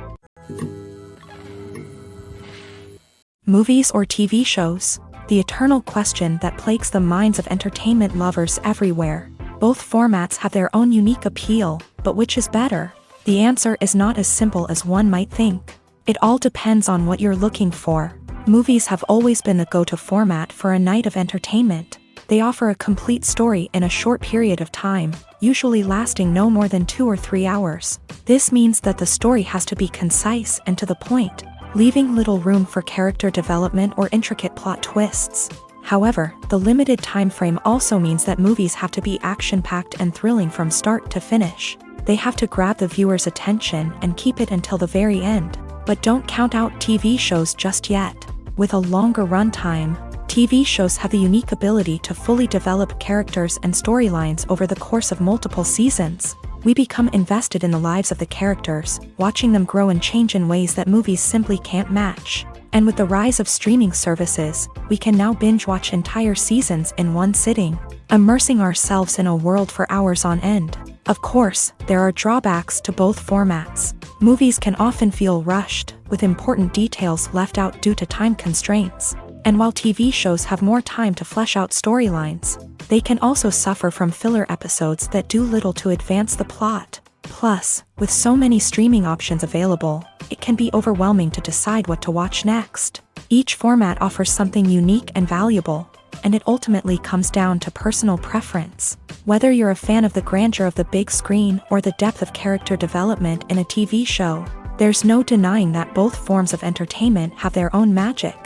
Movies or TV shows? The eternal question that plagues the minds of entertainment lovers everywhere. Both formats have their own unique appeal, but which is better? The answer is not as simple as one might think. It all depends on what you're looking for. Movies have always been the go-to format for a night of entertainment. They offer a complete story in a short period of time, usually lasting no more than 2 or 3 hours. This means that the story has to be concise and to the point, leaving little room for character development or intricate plot twists. However, the limited time frame also means that movies have to be action-packed and thrilling from start to finish. They have to grab the viewer's attention and keep it until the very end. But don't count out TV shows just yet. With a longer runtime, TV shows have the unique ability to fully develop characters and storylines over the course of multiple seasons. We become invested in the lives of the characters, watching them grow and change in ways that movies simply can't match. And with the rise of streaming services, we can now binge-watch entire seasons in one sitting, immersing ourselves in a world for hours on end. Of course, there are drawbacks to both formats. Movies can often feel rushed, with important details left out due to time constraints. And while TV shows have more time to flesh out storylines, they can also suffer from filler episodes that do little to advance the plot. Plus, with so many streaming options available, it can be overwhelming to decide what to watch next. Each format offers something unique and valuable, and it ultimately comes down to personal preference. Whether you're a fan of the grandeur of the big screen or the depth of character development in a TV show, there's no denying that both forms of entertainment have their own magic.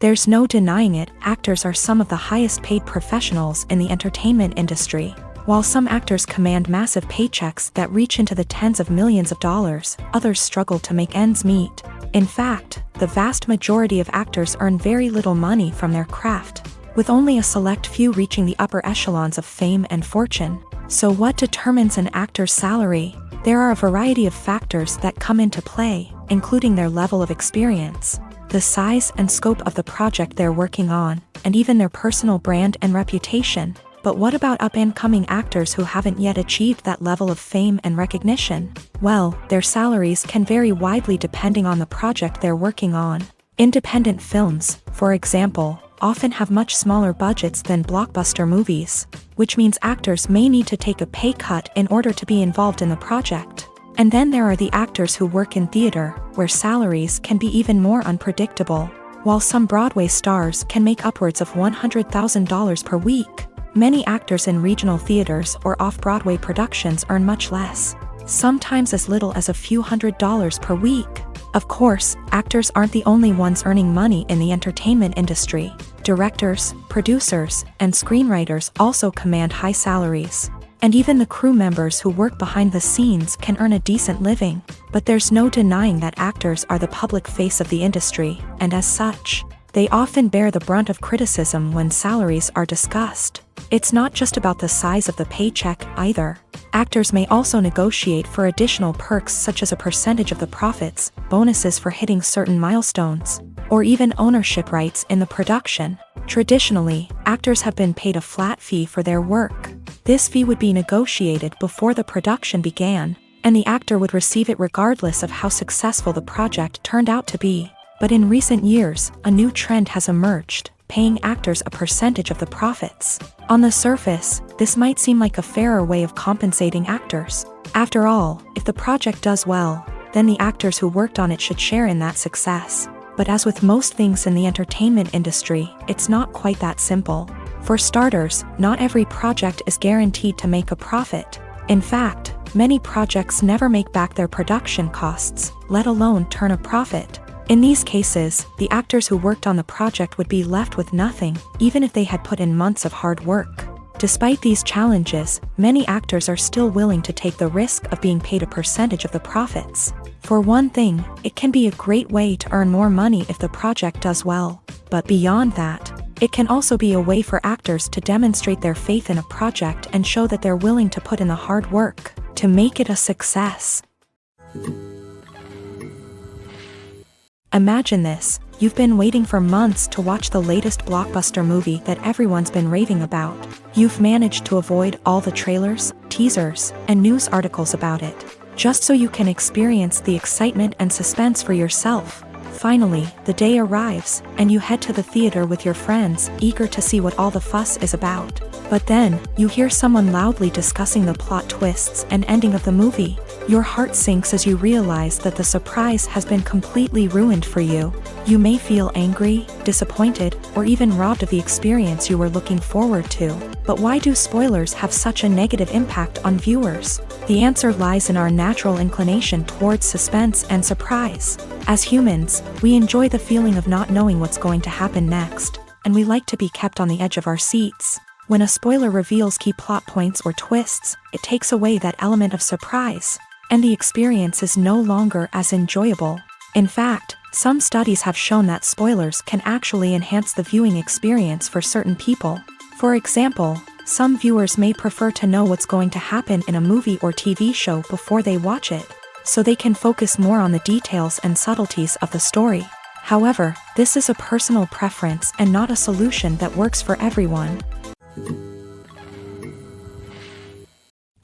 There's no denying it, actors are some of the highest paid professionals in the entertainment industry. While some actors command massive paychecks that reach into the tens of millions of dollars, others struggle to make ends meet. In fact, the vast majority of actors earn very little money from their craft, with only a select few reaching the upper echelons of fame and fortune. So what determines an actor's salary? There are a variety of factors that come into play, including their level of experience, the size and scope of the project they're working on, and even their personal brand and reputation. But what about up-and-coming actors who haven't yet achieved that level of fame and recognition? Well, their salaries can vary widely depending on the project they're working on. Independent films, for example, often have much smaller budgets than blockbuster movies, which means actors may need to take a pay cut in order to be involved in the project. And then there are the actors who work in theater, where salaries can be even more unpredictable. While some Broadway stars can make upwards of $100,000 per week, many actors in regional theaters or off-Broadway productions earn much less, sometimes as little as a few $100s per week. Of course, actors aren't the only ones earning money in the entertainment industry. Directors, producers, and screenwriters also command high salaries. And even the crew members who work behind the scenes can earn a decent living. But there's no denying that actors are the public face of the industry, and as such, they often bear the brunt of criticism when salaries are discussed. It's not just about the size of the paycheck either. Actors may also negotiate for additional perks such as a percentage of the profits, bonuses for hitting certain milestones, or even ownership rights in the production. Traditionally, actors have been paid a flat fee for their work. This fee would be negotiated before the production began, and the actor would receive it regardless of how successful the project turned out to be. But in recent years, a new trend has emerged, paying actors a percentage of the profits. On the surface, this might seem like a fairer way of compensating actors. After all, if the project does well, then the actors who worked on it should share in that success. But as with most things in the entertainment industry, it's not quite that simple. For starters, not every project is guaranteed to make a profit. In fact, many projects never make back their production costs, let alone turn a profit. In these cases, the actors who worked on the project would be left with nothing, even if they had put in months of hard work. Despite these challenges, many actors are still willing to take the risk of being paid a percentage of the profits. For one thing, it can be a great way to earn more money if the project does well. But beyond that, it can also be a way for actors to demonstrate their faith in a project and show that they're willing to put in the hard work to make it a success. Imagine this: you've been waiting for months to watch the latest blockbuster movie that everyone's been raving about. You've managed to avoid all the trailers, teasers, and news articles about it, just so you can experience the excitement and suspense for yourself. Finally, the day arrives, and you head to the theater with your friends, eager to see what all the fuss is about. But then, you hear someone loudly discussing the plot twists and ending of the movie. Your heart sinks as you realize that the surprise has been completely ruined for you. You may feel angry, disappointed, or even robbed of the experience you were looking forward to. But why do spoilers have such a negative impact on viewers? The answer lies in our natural inclination towards suspense and surprise. As humans, we enjoy the feeling of not knowing what's going to happen next, and we like to be kept on the edge of our seats. When a spoiler reveals key plot points or twists, it takes away that element of surprise, and the experience is no longer as enjoyable. In fact, some studies have shown that spoilers can actually enhance the viewing experience for certain people. For example, some viewers may prefer to know what's going to happen in a movie or TV show before they watch it, so they can focus more on the details and subtleties of the story. However, this is a personal preference and not a solution that works for everyone.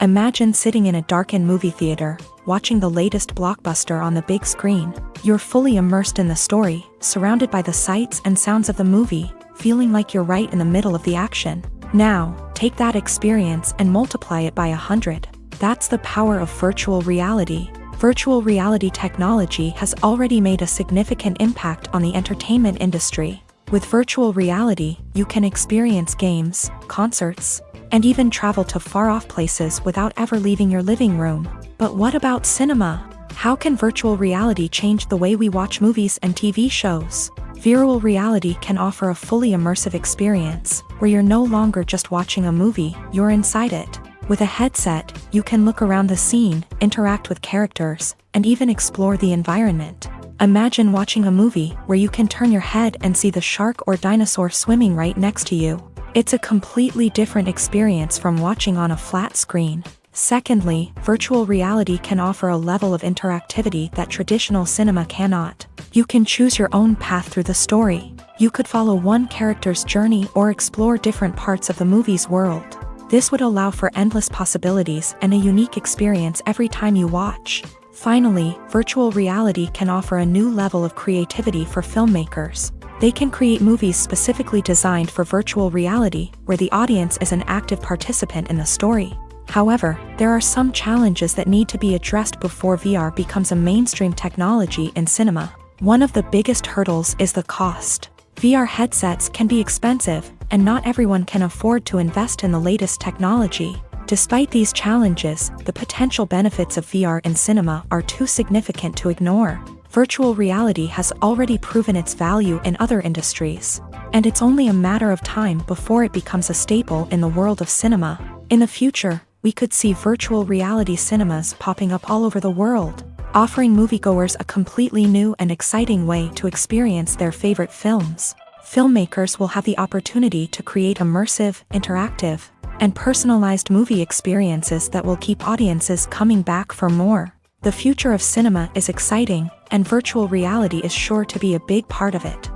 Imagine sitting in a darkened movie theater, watching the latest blockbuster on the big screen. You're fully immersed in the story, surrounded by the sights and sounds of the movie, feeling like you're right in the middle of the action. Now, take that experience and multiply it by 100. That's the power of virtual reality. Virtual reality technology has already made a significant impact on the entertainment industry. With virtual reality, you can experience games, concerts, and even travel to far-off places without ever leaving your living room. But what about cinema? How can virtual reality change the way we watch movies and TV shows? Virtual reality can offer a fully immersive experience, where you're no longer just watching a movie, you're inside it. With a headset, you can look around the scene, interact with characters, and even explore the environment. Imagine watching a movie where you can turn your head and see the shark or dinosaur swimming right next to you. It's a completely different experience from watching on a flat screen. Secondly, virtual reality can offer a level of interactivity that traditional cinema cannot. You can choose your own path through the story. You could follow one character's journey or explore different parts of the movie's world. This would allow for endless possibilities and a unique experience every time you watch. Finally, virtual reality can offer a new level of creativity for filmmakers. They can create movies specifically designed for virtual reality, where the audience is an active participant in the story. However, there are some challenges that need to be addressed before VR becomes a mainstream technology in cinema. One of the biggest hurdles is the cost. VR headsets can be expensive, and not everyone can afford to invest in the latest technology. Despite these challenges, the potential benefits of VR in cinema are too significant to ignore. Virtual reality has already proven its value in other industries, and it's only a matter of time before it becomes a staple in the world of cinema. In the future, we could see virtual reality cinemas popping up all over the world, offering moviegoers a completely new and exciting way to experience their favorite films. Filmmakers will have the opportunity to create immersive, interactive, and personalized movie experiences that will keep audiences coming back for more. The future of cinema is exciting, and virtual reality is sure to be a big part of it.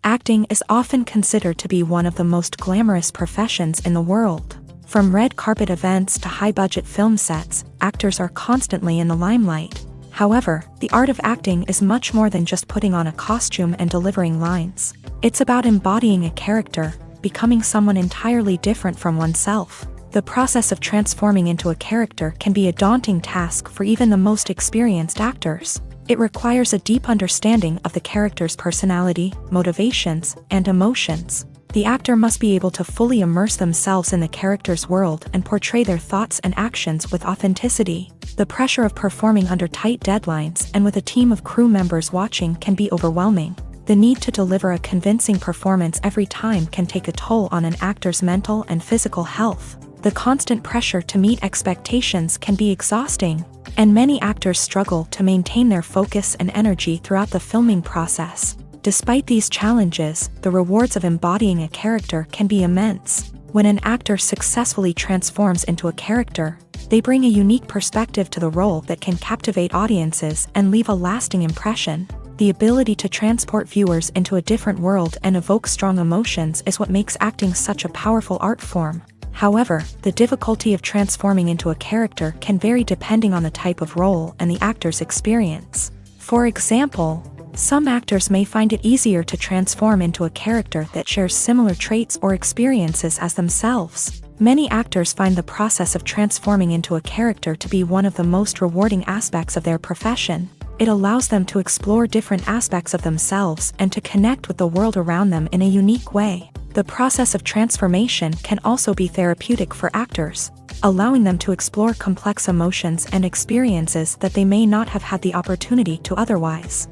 Acting is often considered to be one of the most glamorous professions in the world. From red carpet events to high-budget film sets, actors are constantly in the limelight. However, the art of acting is much more than just putting on a costume and delivering lines. It's about embodying a character, becoming someone entirely different from oneself. The process of transforming into a character can be a daunting task for even the most experienced actors. It requires a deep understanding of the character's personality, motivations, and emotions. The actor must be able to fully immerse themselves in the character's world and portray their thoughts and actions with authenticity. The pressure of performing under tight deadlines and with a team of crew members watching can be overwhelming. The need to deliver a convincing performance every time can take a toll on an actor's mental and physical health. The constant pressure to meet expectations can be exhausting, and many actors struggle to maintain their focus and energy throughout the filming process. Despite these challenges, the rewards of embodying a character can be immense. When an actor successfully transforms into a character, they bring a unique perspective to the role that can captivate audiences and leave a lasting impression. The ability to transport viewers into a different world and evoke strong emotions is what makes acting such a powerful art form. However, the difficulty of transforming into a character can vary depending on the type of role and the actor's experience. For example, some actors may find it easier to transform into a character that shares similar traits or experiences as themselves. Many actors find the process of transforming into a character to be one of the most rewarding aspects of their profession. It allows them to explore different aspects of themselves and to connect with the world around them in a unique way. The process of transformation can also be therapeutic for actors, allowing them to explore complex emotions and experiences that they may not have had the opportunity to otherwise.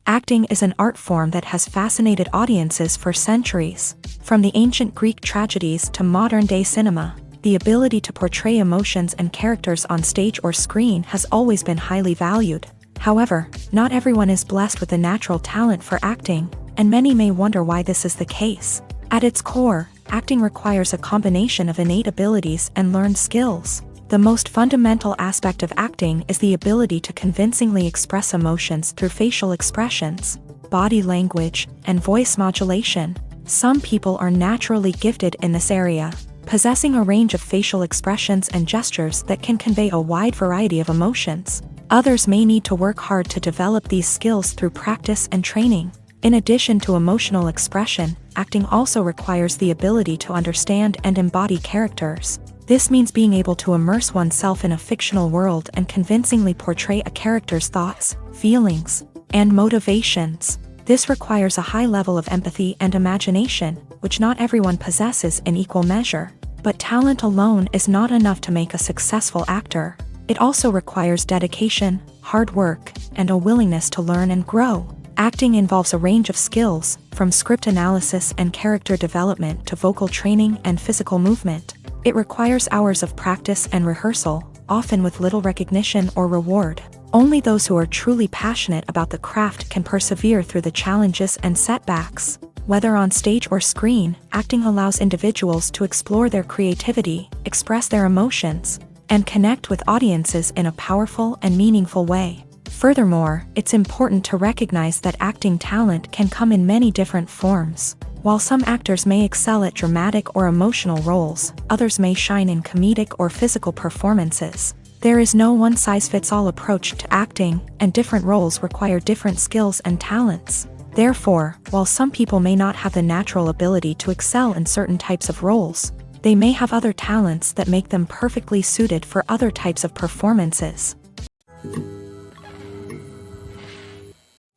Acting is an art form that has fascinated audiences for centuries. From the ancient Greek tragedies to modern-day cinema, the ability to portray emotions and characters on stage or screen has always been highly valued. However, not everyone is blessed with a natural talent for acting, and many may wonder why this is the case. At its core, acting requires a combination of innate abilities and learned skills. The most fundamental aspect of acting is the ability to convincingly express emotions through facial expressions, body language, and voice modulation. Some people are naturally gifted in this area, possessing a range of facial expressions and gestures that can convey a wide variety of emotions. Others may need to work hard to develop these skills through practice and training. In addition to emotional expression, acting also requires the ability to understand and embody characters. This means being able to immerse oneself in a fictional world and convincingly portray a character's thoughts, feelings, and motivations. This requires a high level of empathy and imagination, which not everyone possesses in equal measure. But talent alone is not enough to make a successful actor. It also requires dedication, hard work, and a willingness to learn and grow. Acting involves a range of skills, from script analysis and character development to vocal training and physical movement. It requires hours of practice and rehearsal, often with little recognition or reward. Only those who are truly passionate about the craft can persevere through the challenges and setbacks. Whether on stage or screen, acting allows individuals to explore their creativity, express their emotions, and connect with audiences in a powerful and meaningful way. Furthermore, it's important to recognize that acting talent can come in many different forms. While some actors may excel at dramatic or emotional roles, others may shine in comedic or physical performances. There is no one-size-fits-all approach to acting, and different roles require different skills and talents. Therefore, while some people may not have the natural ability to excel in certain types of roles, they may have other talents that make them perfectly suited for other types of performances.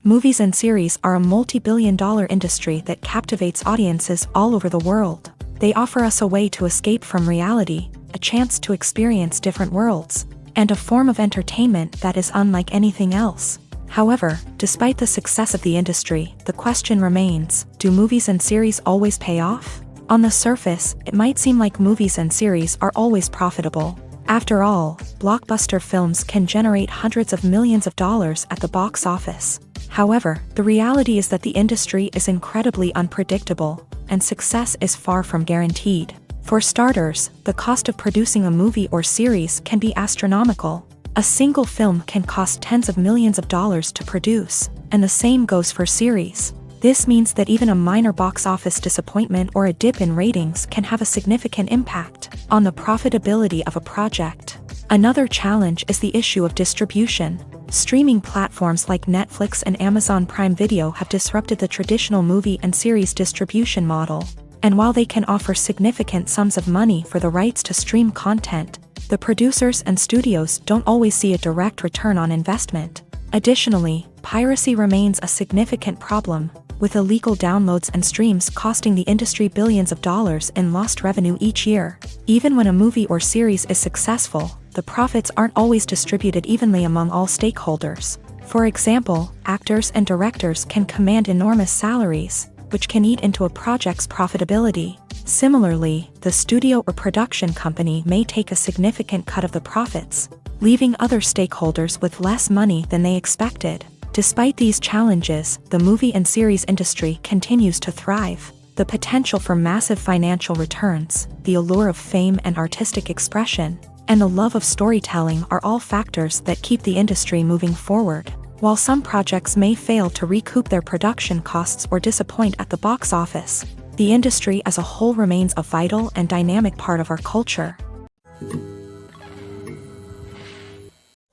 Movies and series are a multi-billion-dollar industry that captivates audiences all over the world. They offer us a way to escape from reality, a chance to experience different worlds, and a form of entertainment that is unlike anything else. However, despite the success of the industry, the question remains, do movies and series always pay off? On the surface, it might seem like movies and series are always profitable. After all, blockbuster films can generate hundreds of millions of dollars at the box office. However, the reality is that the industry is incredibly unpredictable, and success is far from guaranteed. For starters, the cost of producing a movie or series can be astronomical. A single film can cost tens of millions of dollars to produce, and the same goes for series. This means that even a minor box office disappointment or a dip in ratings can have a significant impact on the profitability of a project. Another challenge is the issue of distribution. Streaming platforms like Netflix and Amazon Prime Video have disrupted the traditional movie and series distribution model. And while they can offer significant sums of money for the rights to stream content, the producers and studios don't always see a direct return on investment. Additionally, piracy remains a significant problem, with illegal downloads and streams costing the industry billions of dollars in lost revenue each year. Even when a movie or series is successful, the profits aren't always distributed evenly among all stakeholders. For example, actors and directors can command enormous salaries, which can eat into a project's profitability. Similarly, the studio or production company may take a significant cut of the profits, leaving other stakeholders with less money than they expected. Despite these challenges, the movie and series industry continues to thrive. The potential for massive financial returns, the allure of fame and artistic expression, and the love of storytelling are all factors that keep the industry moving forward. While some projects may fail to recoup their production costs or disappoint at the box office, the industry as a whole remains a vital and dynamic part of our culture.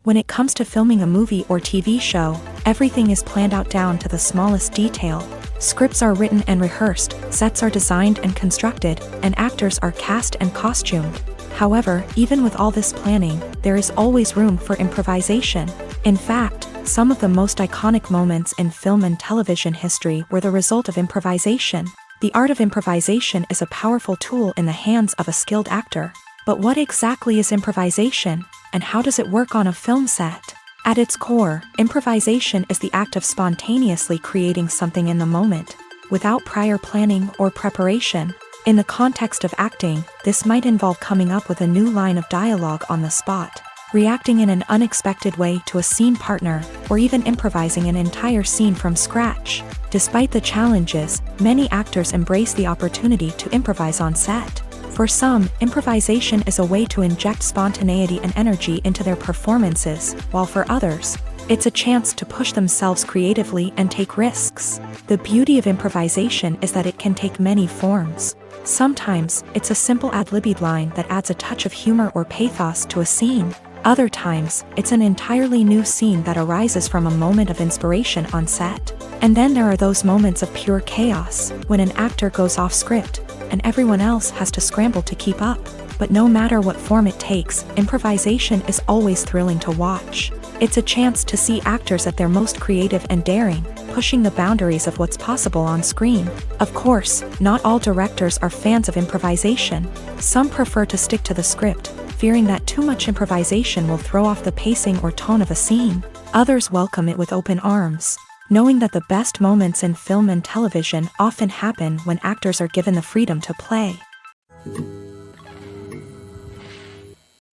When it comes to filming a movie or TV show, everything is planned out down to the smallest detail. Scripts are written and rehearsed, sets are designed and constructed, and actors are cast and costumed. However, even with all this planning, there is always room for improvisation. In fact, some of the most iconic moments in film and television history were the result of improvisation. The art of improvisation is a powerful tool in the hands of a skilled actor. But what exactly is improvisation, and how does it work on a film set? At its core, improvisation is the act of spontaneously creating something in the moment, without prior planning or preparation. In the context of acting, this might involve coming up with a new line of dialogue on the spot, reacting in an unexpected way to a scene partner, or even improvising an entire scene from scratch. Despite the challenges, many actors embrace the opportunity to improvise on set. For some, improvisation is a way to inject spontaneity and energy into their performances, while for others, it's a chance to push themselves creatively and take risks. The beauty of improvisation is that it can take many forms. Sometimes, it's a simple ad-libbed line that adds a touch of humor or pathos to a scene. Other times, it's an entirely new scene that arises from a moment of inspiration on set. And then there are those moments of pure chaos, when an actor goes off script, and everyone else has to scramble to keep up. But no matter what form it takes, improvisation is always thrilling to watch. It's a chance to see actors at their most creative and daring, pushing the boundaries of what's possible on screen. Of course, not all directors are fans of improvisation. Some prefer to stick to the script, fearing that too much improvisation will throw off the pacing or tone of a scene. Others welcome it with open arms, knowing that the best moments in film and television often happen when actors are given the freedom to play.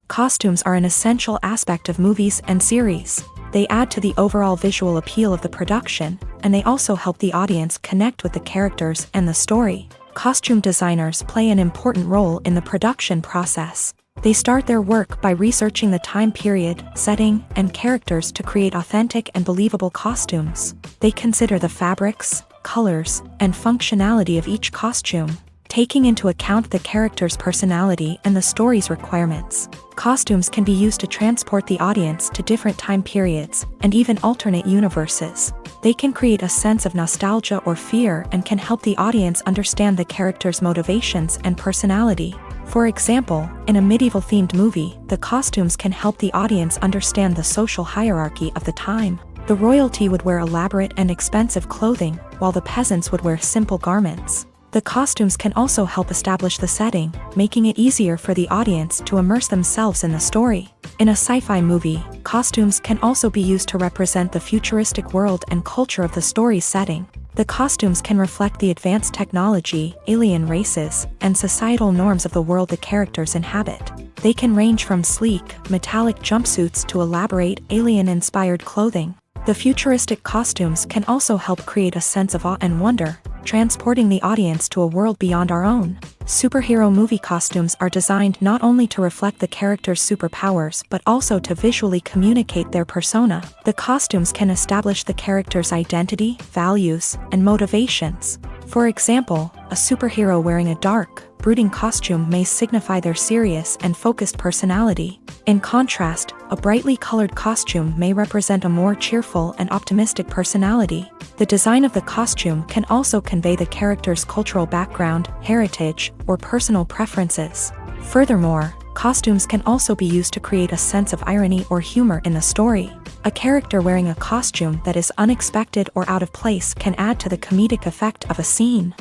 Costumes are an essential aspect of movies and series. They add to the overall visual appeal of the production, and they also help the audience connect with the characters and the story. Costume designers play an important role in the production process. They start their work by researching the time period, setting, and characters to create authentic and believable costumes. They consider the fabrics, colors, and functionality of each costume, taking into account the character's personality and the story's requirements. Costumes can be used to transport the audience to different time periods, and even alternate universes. They can create a sense of nostalgia or fear and can help the audience understand the character's motivations and personality. For example, in a medieval-themed movie, the costumes can help the audience understand the social hierarchy of the time. The royalty would wear elaborate and expensive clothing, while the peasants would wear simple garments. The costumes can also help establish the setting, making it easier for the audience to immerse themselves in the story. In a sci-fi movie, costumes can also be used to represent the futuristic world and culture of the story's setting. The costumes can reflect the advanced technology, alien races, and societal norms of the world the characters inhabit. They can range from sleek, metallic jumpsuits to elaborate, alien-inspired clothing. The futuristic costumes can also help create a sense of awe and wonder, transporting the audience to a world beyond our own. Superhero movie costumes are designed not only to reflect the character's superpowers but also to visually communicate their persona. The costumes can establish the character's identity, values, and motivations. For example, a superhero wearing a dark, brooding costume may signify their serious and focused personality. In contrast, a brightly colored costume may represent a more cheerful and optimistic personality. The design of the costume can also convey the character's cultural background, heritage, or personal preferences. Furthermore, costumes can also be used to create a sense of irony or humor in the story. A character wearing a costume that is unexpected or out of place can add to the comedic effect of a scene.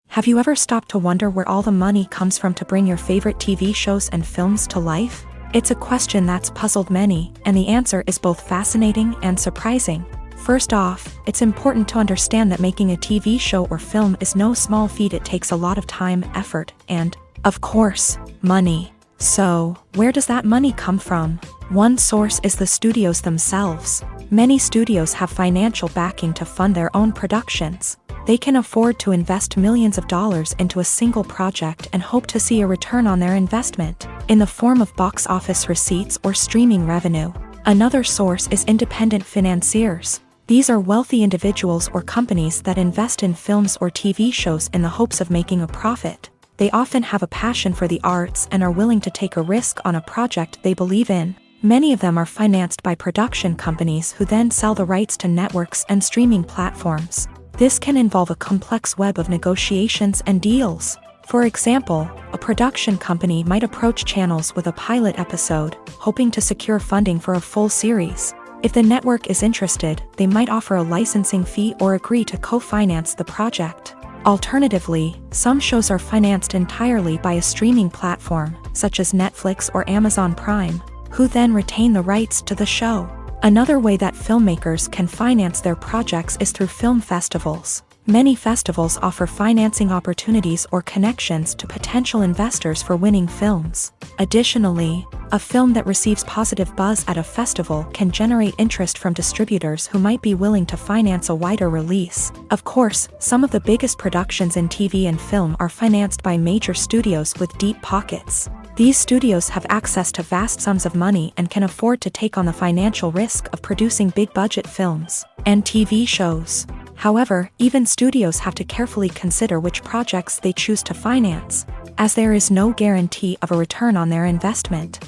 Have you ever stopped to wonder where all the money comes from to bring your favorite TV shows and films to life? It's a question that's puzzled many, and the answer is both fascinating and surprising. First off, it's important to understand that making a TV show or film is no small feat. It takes a lot of time, effort, and, of course, money. So, where does that money come from? One source is the studios themselves. Many studios have financial backing to fund their own productions. They can afford to invest millions of dollars into a single project and hope to see a return on their investment, in the form of box office receipts or streaming revenue. Another source is independent financiers. These are wealthy individuals or companies that invest in films or TV shows in the hopes of making a profit. They often have a passion for the arts and are willing to take a risk on a project they believe in. Many of them are financed by production companies who then sell the rights to networks and streaming platforms. This can involve a complex web of negotiations and deals. For example, a production company might approach channels with a pilot episode, hoping to secure funding for a full series. If the network is interested, they might offer a licensing fee or agree to co-finance the project. Alternatively, some shows are financed entirely by a streaming platform, such as Netflix or Amazon Prime, who then retain the rights to the show. Another way that filmmakers can finance their projects is through film festivals. Many festivals offer financing opportunities or connections to potential investors for winning films. Additionally, a film that receives positive buzz at a festival can generate interest from distributors who might be willing to finance a wider release. Of course, some of the biggest productions in TV and film are financed by major studios with deep pockets. These studios have access to vast sums of money and can afford to take on the financial risk of producing big-budget films and TV shows. However, even studios have to carefully consider which projects they choose to finance, as there is no guarantee of a return on their investment.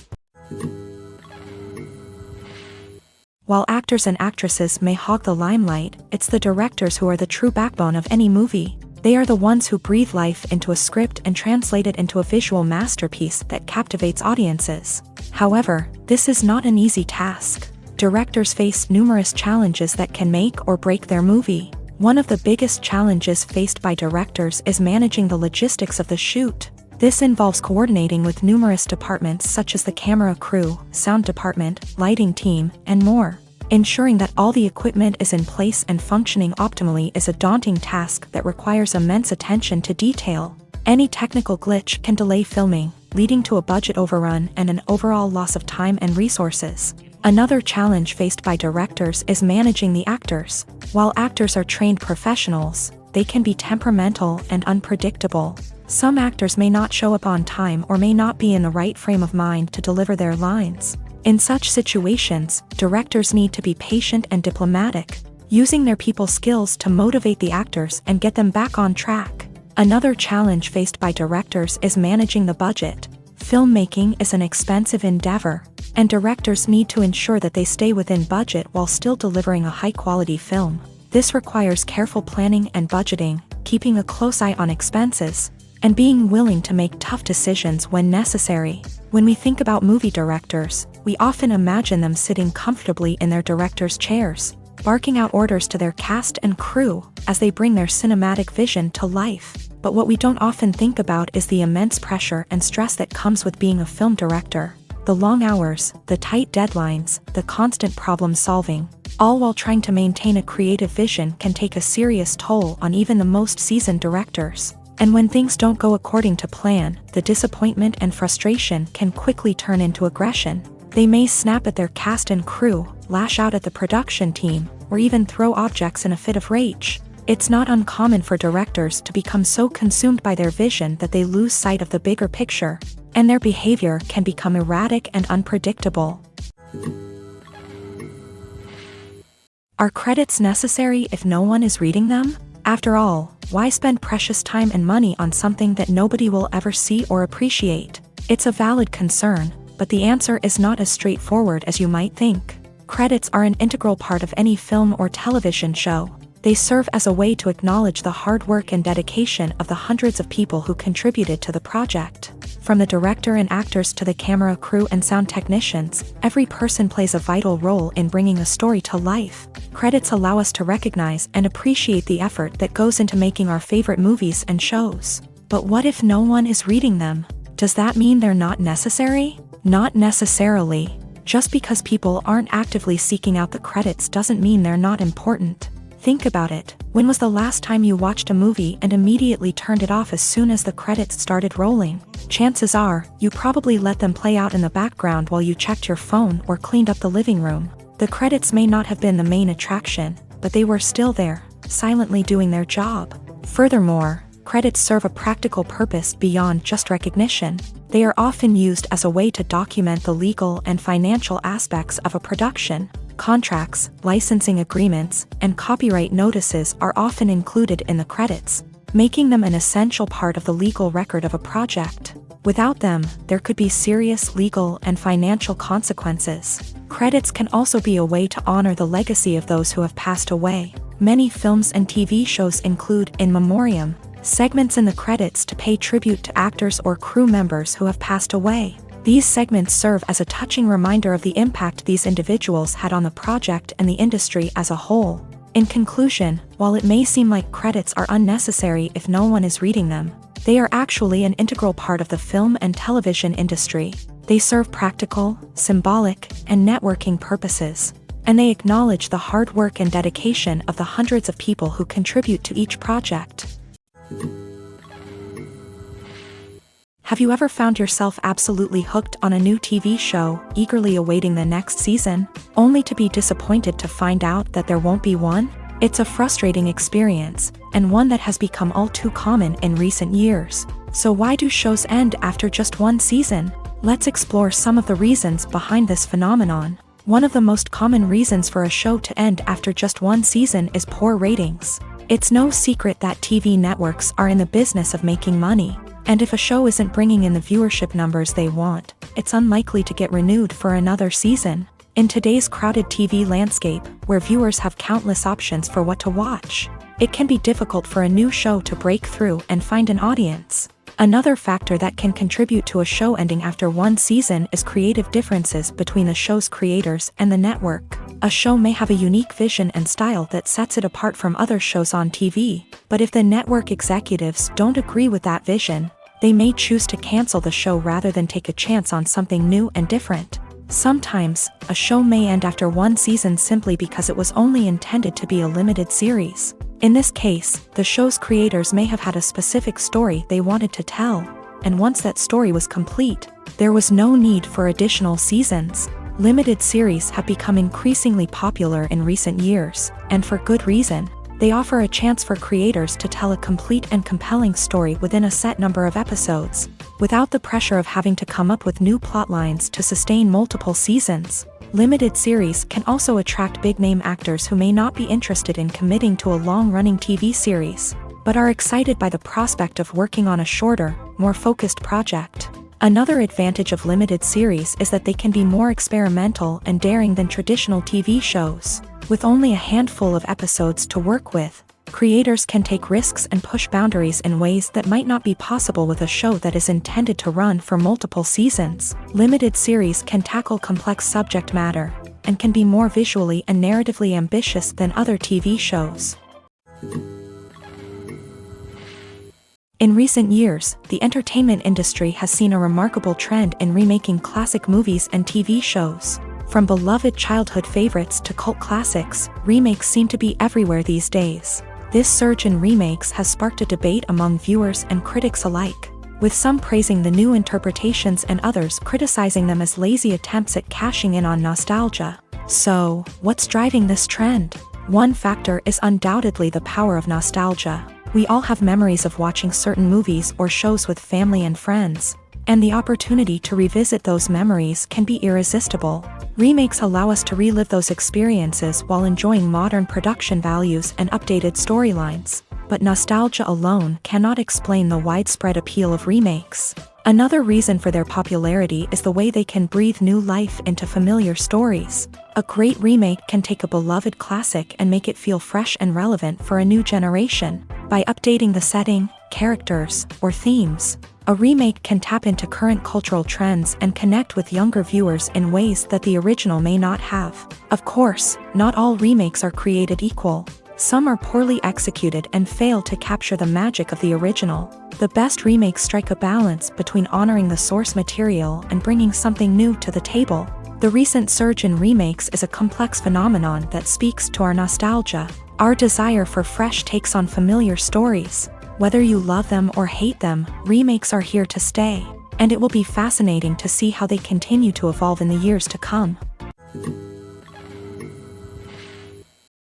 While actors and actresses may hog the limelight, it's the directors who are the true backbone of any movie. They are the ones who breathe life into a script and translate it into a visual masterpiece that captivates audiences. However, this is not an easy task. Directors face numerous challenges that can make or break their movie. One of the biggest challenges faced by directors is managing the logistics of the shoot. This involves coordinating with numerous departments such as the camera crew, sound department, lighting team, and more. Ensuring that all the equipment is in place and functioning optimally is a daunting task that requires immense attention to detail. Any technical glitch can delay filming, leading to a budget overrun and an overall loss of time and resources. Another challenge faced by directors is managing the actors. While actors are trained professionals, they can be temperamental and unpredictable. Some actors may not show up on time or may not be in the right frame of mind to deliver their lines. In such situations, directors need to be patient and diplomatic, using their people skills to motivate the actors and get them back on track. Another challenge faced by directors is managing the budget. Filmmaking is an expensive endeavor, and directors need to ensure that they stay within budget while still delivering a high-quality film. This requires careful planning and budgeting, keeping a close eye on expenses, and being willing to make tough decisions when necessary. When we think about movie directors, we often imagine them sitting comfortably in their director's chairs, barking out orders to their cast and crew as they bring their cinematic vision to life. But what we don't often think about is the immense pressure and stress that comes with being a film director. The long hours, the tight deadlines, the constant problem solving, all while trying to maintain a creative vision can take a serious toll on even the most seasoned directors. And when things don't go according to plan, the disappointment and frustration can quickly turn into aggression. They may snap at their cast and crew, lash out at the production team, or even throw objects in a fit of rage. It's not uncommon for directors to become so consumed by their vision that they lose sight of the bigger picture, and their behavior can become erratic and unpredictable. Are credits necessary if no one is reading them? After all, why spend precious time and money on something that nobody will ever see or appreciate? It's a valid concern, but the answer is not as straightforward as you might think. Credits are an integral part of any film or television show. They serve as a way to acknowledge the hard work and dedication of the hundreds of people who contributed to the project. From the director and actors to the camera crew and sound technicians, every person plays a vital role in bringing a story to life. Credits allow us to recognize and appreciate the effort that goes into making our favorite movies and shows. But what if no one is reading them? Does that mean they're not necessary? Not necessarily. Just because people aren't actively seeking out the credits doesn't mean they're not important. Think about it. When was the last time you watched a movie and immediately turned it off as soon as the credits started rolling? Chances are, you probably let them play out in the background while you checked your phone or cleaned up the living room. The credits may not have been the main attraction, but they were still there, silently doing their job. Furthermore, credits serve a practical purpose beyond just recognition. They are often used as a way to document the legal and financial aspects of a production. Contracts, licensing agreements, and copyright notices are often included in the credits, making them an essential part of the legal record of a project. Without them, there could be serious legal and financial consequences. Credits can also be a way to honor the legacy of those who have passed away. Many films and TV shows include in memoriam segments in the credits to pay tribute to actors or crew members who have passed away. These segments serve as a touching reminder of the impact these individuals had on the project and the industry as a whole. In conclusion, while it may seem like credits are unnecessary if no one is reading them, they are actually an integral part of the film and television industry. They serve practical, symbolic, and networking purposes, and they acknowledge the hard work and dedication of the hundreds of people who contribute to each project. Have you ever found yourself absolutely hooked on a new TV show, eagerly awaiting the next season, only to be disappointed to find out that there won't be one? It's a frustrating experience, and one that has become all too common in recent years. So why do shows end after just one season? Let's explore some of the reasons behind this phenomenon. One of the most common reasons for a show to end after just one season is poor ratings. It's no secret that TV networks are in the business of making money, and if a show isn't bringing in the viewership numbers they want, it's unlikely to get renewed for another season. In today's crowded TV landscape, where viewers have countless options for what to watch, it can be difficult for a new show to break through and find an audience. Another factor that can contribute to a show ending after one season is creative differences between the show's creators and the network. A show may have a unique vision and style that sets it apart from other shows on TV, but if the network executives don't agree with that vision, they may choose to cancel the show rather than take a chance on something new and different. Sometimes, a show may end after one season simply because it was only intended to be a limited series. In this case, the show's creators may have had a specific story they wanted to tell, and once that story was complete, there was no need for additional seasons. Limited series have become increasingly popular in recent years, and for good reason. They offer a chance for creators to tell a complete and compelling story within a set number of episodes, without the pressure of having to come up with new plotlines to sustain multiple seasons. Limited series can also attract big-name actors who may not be interested in committing to a long-running TV series, but are excited by the prospect of working on a shorter, more focused project. Another advantage of limited series is that they can be more experimental and daring than traditional TV shows. With only a handful of episodes to work with, creators can take risks and push boundaries in ways that might not be possible with a show that is intended to run for multiple seasons. Limited series can tackle complex subject matter, and can be more visually and narratively ambitious than other TV shows. In recent years, the entertainment industry has seen a remarkable trend in remaking classic movies and TV shows. From beloved childhood favorites to cult classics, remakes seem to be everywhere these days. This surge in remakes has sparked a debate among viewers and critics alike, with some praising the new interpretations and others criticizing them as lazy attempts at cashing in on nostalgia. So, what's driving this trend? One factor is undoubtedly the power of nostalgia. We all have memories of watching certain movies or shows with family and friends, and the opportunity to revisit those memories can be irresistible. Remakes allow us to relive those experiences while enjoying modern production values and updated storylines, but nostalgia alone cannot explain the widespread appeal of remakes. Another reason for their popularity is the way they can breathe new life into familiar stories. A great remake can take a beloved classic and make it feel fresh and relevant for a new generation. By updating the setting, characters, or themes, a remake can tap into current cultural trends and connect with younger viewers in ways that the original may not have. Of course, not all remakes are created equal. Some are poorly executed and fail to capture the magic of the original. The best remakes strike a balance between honoring the source material and bringing something new to the table. The recent surge in remakes is a complex phenomenon that speaks to our nostalgia, our desire for fresh takes on familiar stories. Whether you love them or hate them, remakes are here to stay, and it will be fascinating to see how they continue to evolve in the years to come.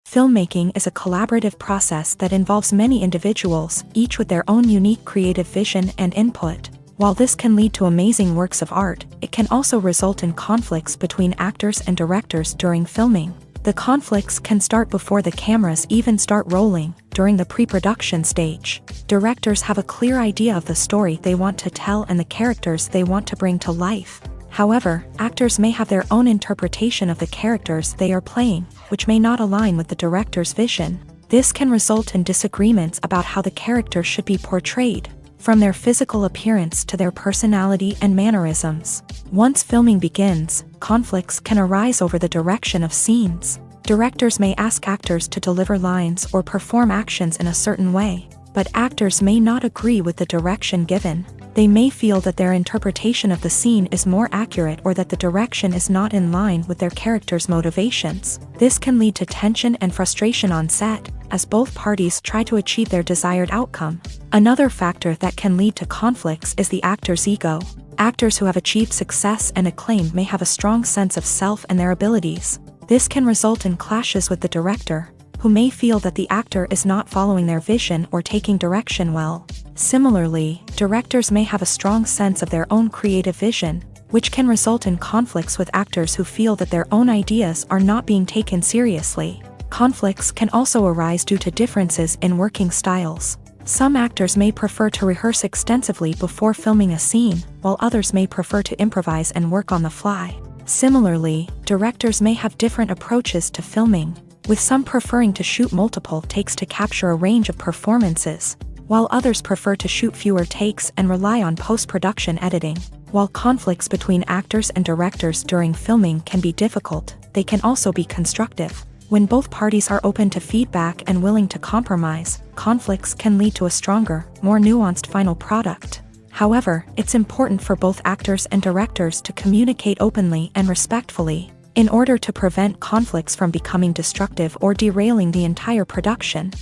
Filmmaking is a collaborative process that involves many individuals, each with their own unique creative vision and input. While this can lead to amazing works of art, it can also result in conflicts between actors and directors during filming. The conflicts can start before the cameras even start rolling, during the pre-production stage. Directors have a clear idea of the story they want to tell and the characters they want to bring to life. However, actors may have their own interpretation of the characters they are playing, which may not align with the director's vision. This can result in disagreements about how the character should be portrayed, from their physical appearance to their personality and mannerisms. Once filming begins, conflicts can arise over the direction of scenes. Directors may ask actors to deliver lines or perform actions in a certain way, but actors may not agree with the direction given. They may feel that their interpretation of the scene is more accurate or that the direction is not in line with their character's motivations. This can lead to tension and frustration on set, as both parties try to achieve their desired outcome. Another factor that can lead to conflicts is the actor's ego. Actors who have achieved success and acclaim may have a strong sense of self and their abilities. This can result in clashes with the director, who may feel that the actor is not following their vision or taking direction well. Similarly, directors may have a strong sense of their own creative vision, which can result in conflicts with actors who feel that their own ideas are not being taken seriously. Conflicts can also arise due to differences in working styles. Some actors may prefer to rehearse extensively before filming a scene, while others may prefer to improvise and work on the fly. Similarly, directors may have different approaches to filming, with some preferring to shoot multiple takes to capture a range of performances, while others prefer to shoot fewer takes and rely on post-production editing. While conflicts between actors and directors during filming can be difficult, they can also be constructive. When both parties are open to feedback and willing to compromise, conflicts can lead to a stronger, more nuanced final product. However, it's important for both actors and directors to communicate openly and respectfully, in order to prevent conflicts from becoming destructive or derailing the entire production.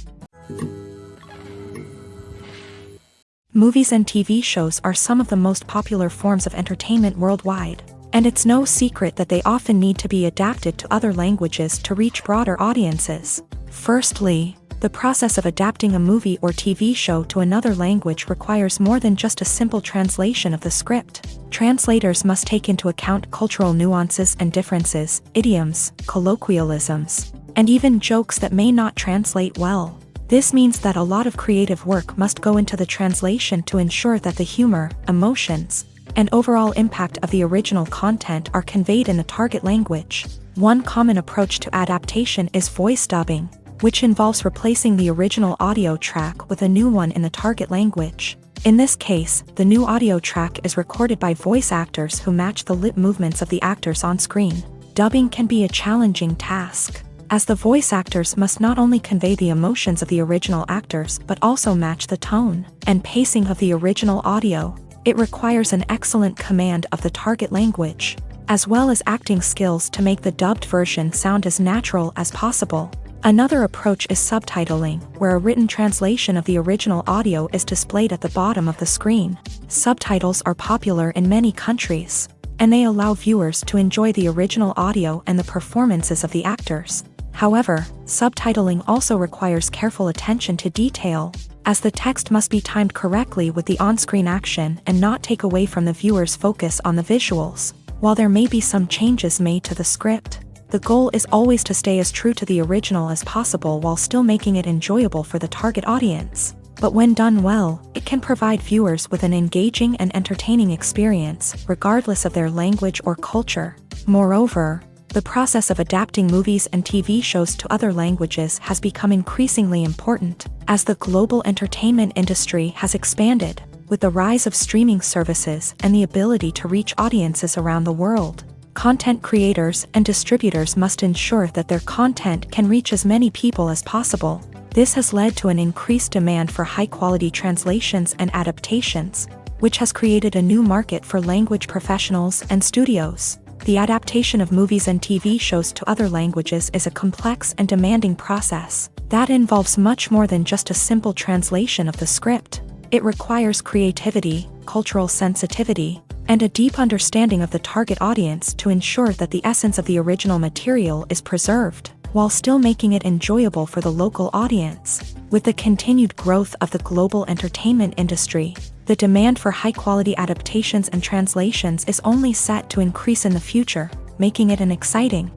Movies and TV shows are some of the most popular forms of entertainment worldwide, and it's no secret that they often need to be adapted to other languages to reach broader audiences. Firstly, the process of adapting a movie or TV show to another language requires more than just a simple translation of the script. Translators must take into account cultural nuances and differences, idioms, colloquialisms, and even jokes that may not translate well. This means that a lot of creative work must go into the translation to ensure that the humor, emotions, and overall impact of the original content are conveyed in the target language. One common approach to adaptation is voice dubbing, which involves replacing the original audio track with a new one in the target language. In this case, the new audio track is recorded by voice actors who match the lip movements of the actors on screen. Dubbing can be a challenging task, as the voice actors must not only convey the emotions of the original actors but also match the tone and pacing of the original audio. It requires an excellent command of the target language, as well as acting skills to make the dubbed version sound as natural as possible. Another approach is subtitling, where a written translation of the original audio is displayed at the bottom of the screen. Subtitles are popular in many countries, and they allow viewers to enjoy the original audio and the performances of the actors. However, subtitling also requires careful attention to detail, as the text must be timed correctly with the on-screen action and not take away from the viewer's focus on the visuals. While there may be some changes made to the script, the goal is always to stay as true to the original as possible while still making it enjoyable for the target audience. But when done well, it can provide viewers with an engaging and entertaining experience, regardless of their language or culture. Moreover, the process of adapting movies and TV shows to other languages has become increasingly important, as the global entertainment industry has expanded, with the rise of streaming services and the ability to reach audiences around the world. Content creators and distributors must ensure that their content can reach as many people as possible. This has led to an increased demand for high-quality translations and adaptations, which has created a new market for language professionals and studios. The adaptation of movies and TV shows to other languages is a complex and demanding process that involves much more than just a simple translation of the script. It requires creativity, cultural sensitivity, and a deep understanding of the target audience to ensure that the essence of the original material is preserved, while still making it enjoyable for the local audience. With the continued growth of the global entertainment industry, the demand for high-quality adaptations and translations is only set to increase in the future, making it an exciting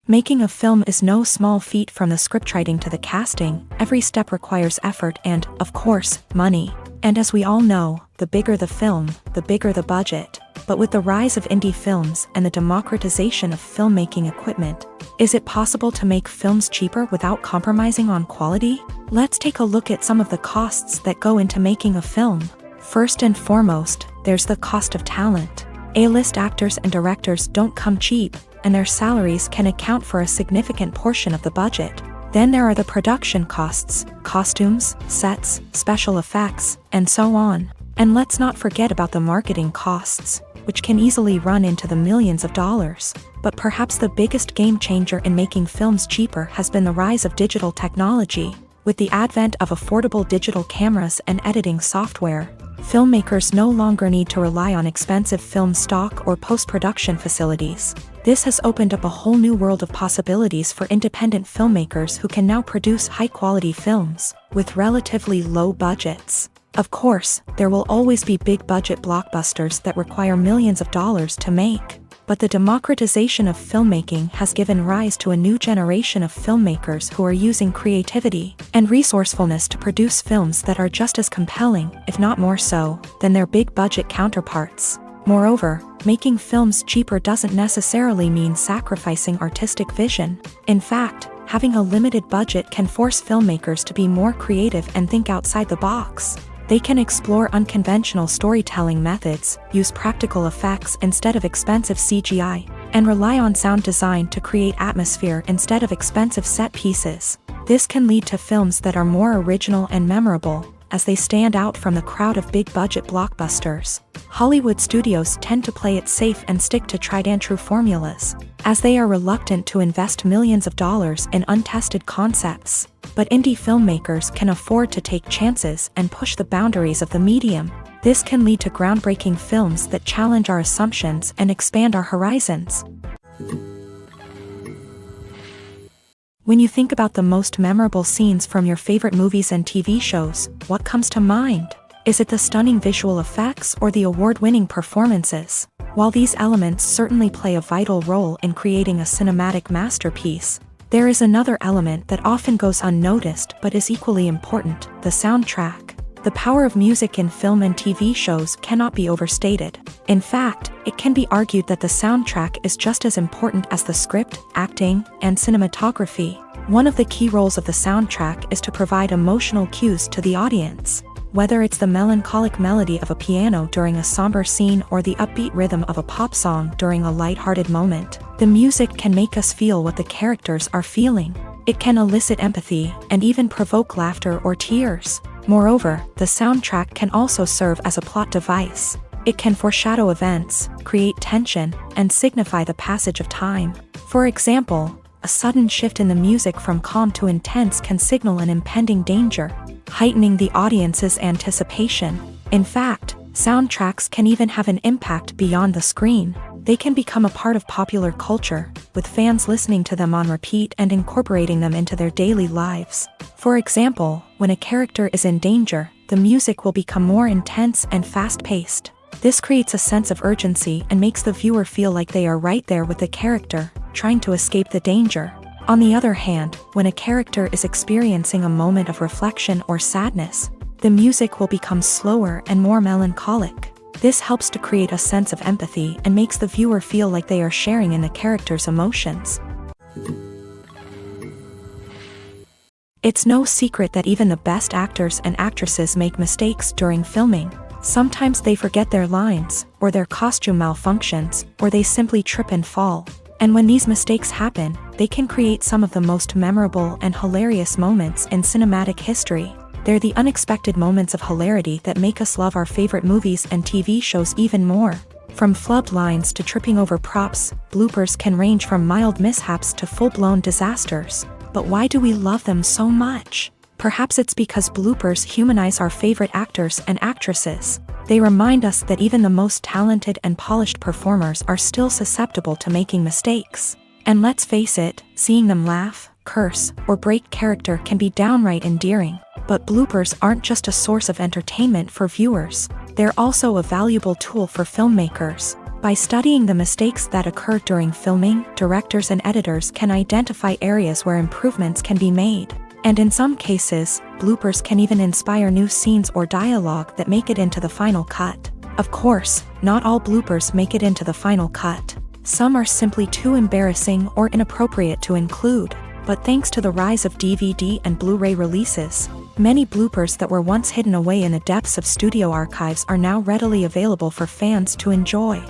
Making a film is no small feat. From the scriptwriting to the casting, every step requires effort and, of course, money. And as we all know, the bigger the film, the bigger the budget. But with the rise of indie films and the democratization of filmmaking equipment, is it possible to make films cheaper without compromising on quality? Let's take a look at some of the costs that go into making a film. First and foremost, there's the cost of talent. A-list actors and directors don't come cheap, and their salaries can account for a significant portion of the budget. Then there are the production costs, costumes, sets, special effects, and so on. And let's not forget about the marketing costs, which can easily run into the millions of dollars. But perhaps the biggest game changer in making films cheaper has been the rise of digital technology. With the advent of affordable digital cameras and editing software, filmmakers no longer need to rely on expensive film stock or post-production facilities. This has opened up a whole new world of possibilities for independent filmmakers who can now produce high-quality films with relatively low budgets. Of course, there will always be big-budget blockbusters that require millions of dollars to make. But the democratization of filmmaking has given rise to a new generation of filmmakers who are using creativity and resourcefulness to produce films that are just as compelling, if not more so, than their big-budget counterparts. Moreover, making films cheaper doesn't necessarily mean sacrificing artistic vision. In fact, having a limited budget can force filmmakers to be more creative and think outside the box. They can explore unconventional storytelling methods, use practical effects instead of expensive CGI, and rely on sound design to create atmosphere instead of expensive set pieces. This can lead to films that are more original and memorable, as they stand out from the crowd of big-budget blockbusters. Hollywood studios tend to play it safe and stick to tried-and-true formulas, as they are reluctant to invest millions of dollars in untested concepts. But indie filmmakers can afford to take chances and push the boundaries of the medium. This can lead to groundbreaking films that challenge our assumptions and expand our horizons. When you think about the most memorable scenes from your favorite movies and TV shows, what comes to mind? Is it the stunning visual effects or the award-winning performances? While these elements certainly play a vital role in creating a cinematic masterpiece, there is another element that often goes unnoticed but is equally important: the soundtrack. The power of music in film and TV shows cannot be overstated. In fact, it can be argued that the soundtrack is just as important as the script, acting, and cinematography. One of the key roles of the soundtrack is to provide emotional cues to the audience. Whether it's the melancholic melody of a piano during a somber scene or the upbeat rhythm of a pop song during a light-hearted moment, the music can make us feel what the characters are feeling. It can elicit empathy and even provoke laughter or tears. Moreover, the soundtrack can also serve as a plot device. It can foreshadow events, create tension, and signify the passage of time. For example, a sudden shift in the music from calm to intense can signal an impending danger, heightening the audience's anticipation. In fact, soundtracks can even have an impact beyond the screen. They can become a part of popular culture, with fans listening to them on repeat and incorporating them into their daily lives. For example, when a character is in danger, the music will become more intense and fast-paced. This creates a sense of urgency and makes the viewer feel like they are right there with the character, trying to escape the danger. On the other hand, when a character is experiencing a moment of reflection or sadness, the music will become slower and more melancholic. This helps to create a sense of empathy and makes the viewer feel like they are sharing in the character's emotions. It's no secret that even the best actors and actresses make mistakes during filming. Sometimes they forget their lines, or their costume malfunctions, or they simply trip and fall. And when these mistakes happen, they can create some of the most memorable and hilarious moments in cinematic history. They're the unexpected moments of hilarity that make us love our favorite movies and TV shows even more. From flubbed lines to tripping over props, bloopers can range from mild mishaps to full-blown disasters. But why do we love them so much? Perhaps it's because bloopers humanize our favorite actors and actresses. They remind us that even the most talented and polished performers are still susceptible to making mistakes. And let's face it, seeing them laugh, curse, or break character can be downright endearing. But bloopers aren't just a source of entertainment for viewers. They're also a valuable tool for filmmakers. By studying the mistakes that occur during filming, directors and editors can identify areas where improvements can be made. And in some cases, bloopers can even inspire new scenes or dialogue that make it into the final cut. Of course, not all bloopers make it into the final cut. Some are simply too embarrassing or inappropriate to include. But thanks to the rise of DVD and Blu-ray releases, many bloopers that were once hidden away in the depths of studio archives are now readily available for fans to enjoy.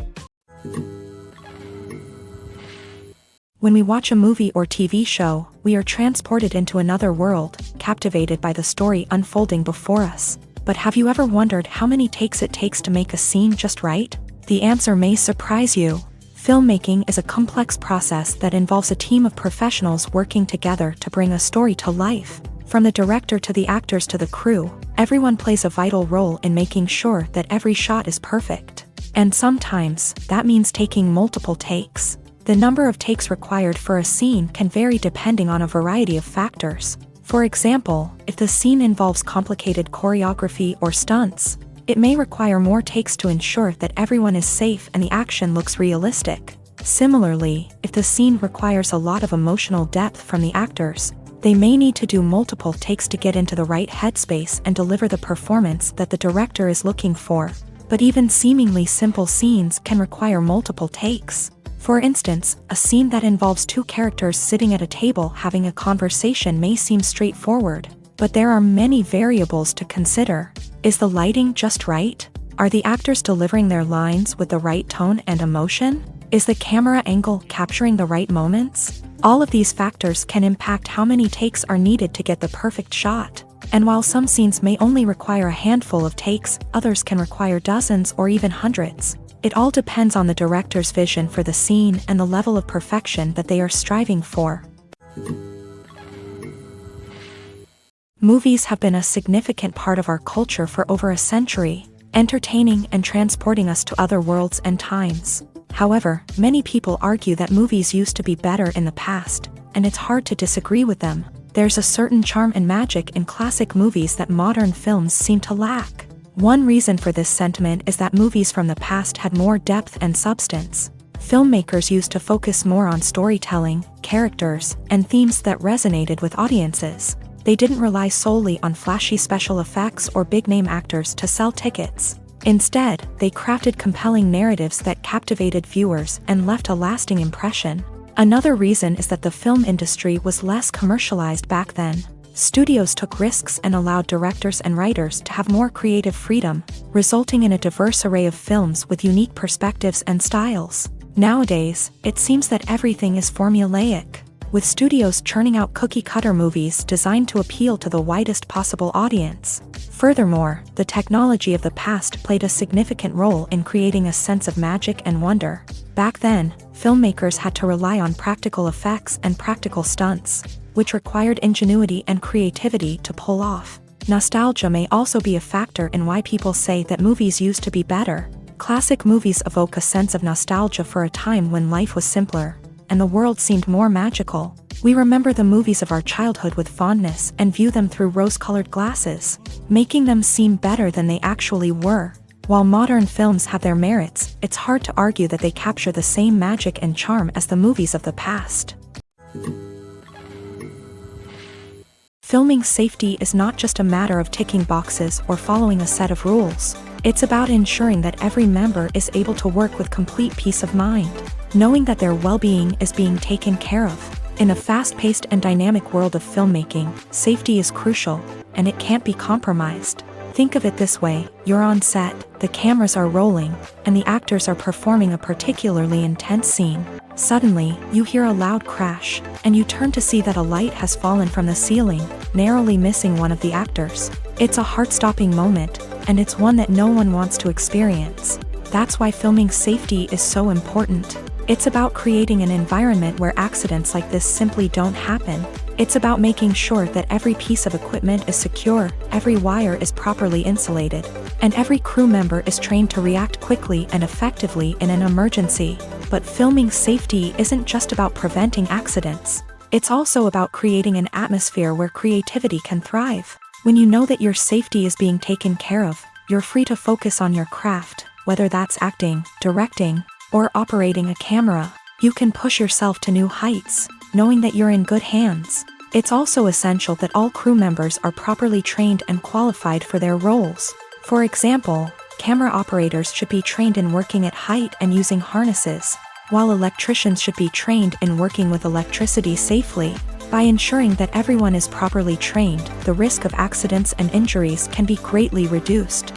When we watch a movie or TV show, we are transported into another world, captivated by the story unfolding before us. But have you ever wondered how many takes it takes to make a scene just right? The answer may surprise you. Filmmaking is a complex process that involves a team of professionals working together to bring a story to life. From the director to the actors to the crew, everyone plays a vital role in making sure that every shot is perfect. And sometimes, that means taking multiple takes. The number of takes required for a scene can vary depending on a variety of factors. For example, if the scene involves complicated choreography or stunts, it may require more takes to ensure that everyone is safe and the action looks realistic. Similarly, if the scene requires a lot of emotional depth from the actors, they may need to do multiple takes to get into the right headspace and deliver the performance that the director is looking for. But even seemingly simple scenes can require multiple takes. For instance, a scene that involves two characters sitting at a table having a conversation may seem straightforward, but there are many variables to consider. Is the lighting just right? Are the actors delivering their lines with the right tone and emotion? Is the camera angle capturing the right moments? All of these factors can impact how many takes are needed to get the perfect shot. And while some scenes may only require a handful of takes, others can require dozens or even hundreds. It all depends on the director's vision for the scene and the level of perfection that they are striving for. Movies have been a significant part of our culture for over a century, entertaining and transporting us to other worlds and times. However, many people argue that movies used to be better in the past, and it's hard to disagree with them. There's a certain charm and magic in classic movies that modern films seem to lack. One reason for this sentiment is that movies from the past had more depth and substance. Filmmakers used to focus more on storytelling, characters, and themes that resonated with audiences. They didn't rely solely on flashy special effects or big-name actors to sell tickets. Instead, they crafted compelling narratives that captivated viewers and left a lasting impression. Another reason is that the film industry was less commercialized back then. Studios took risks and allowed directors and writers to have more creative freedom, resulting in a diverse array of films with unique perspectives and styles. Nowadays, it seems that everything is formulaic, with studios churning out cookie-cutter movies designed to appeal to the widest possible audience. Furthermore, the technology of the past played a significant role in creating a sense of magic and wonder. Back then, filmmakers had to rely on practical effects and practical stunts, which required ingenuity and creativity to pull off. Nostalgia may also be a factor in why people say that movies used to be better. Classic movies evoke a sense of nostalgia for a time when life was simpler, and the world seemed more magical. We remember the movies of our childhood with fondness and view them through rose-colored glasses, making them seem better than they actually were. While modern films have their merits, it's hard to argue that they capture the same magic and charm as the movies of the past. Filming safety is not just a matter of ticking boxes or following a set of rules. It's about ensuring that every member is able to work with complete peace of mind, knowing that their well-being is being taken care of. In a fast-paced and dynamic world of filmmaking, safety is crucial, and it can't be compromised. Think of it this way: you're on set, the cameras are rolling, and the actors are performing a particularly intense scene. Suddenly, you hear a loud crash, and you turn to see that a light has fallen from the ceiling, narrowly missing one of the actors. It's a heart-stopping moment, and it's one that no one wants to experience. That's why filming safety is so important. It's about creating an environment where accidents like this simply don't happen. It's about making sure that every piece of equipment is secure, every wire is properly insulated, and every crew member is trained to react quickly and effectively in an emergency. But filming safety isn't just about preventing accidents. It's also about creating an atmosphere where creativity can thrive. When you know that your safety is being taken care of, you're free to focus on your craft, whether that's acting, directing, or operating a camera, you can push yourself to new heights, knowing that you're in good hands. It's also essential that all crew members are properly trained and qualified for their roles. For example, camera operators should be trained in working at height and using harnesses, while electricians should be trained in working with electricity safely. By ensuring that everyone is properly trained, the risk of accidents and injuries can be greatly reduced.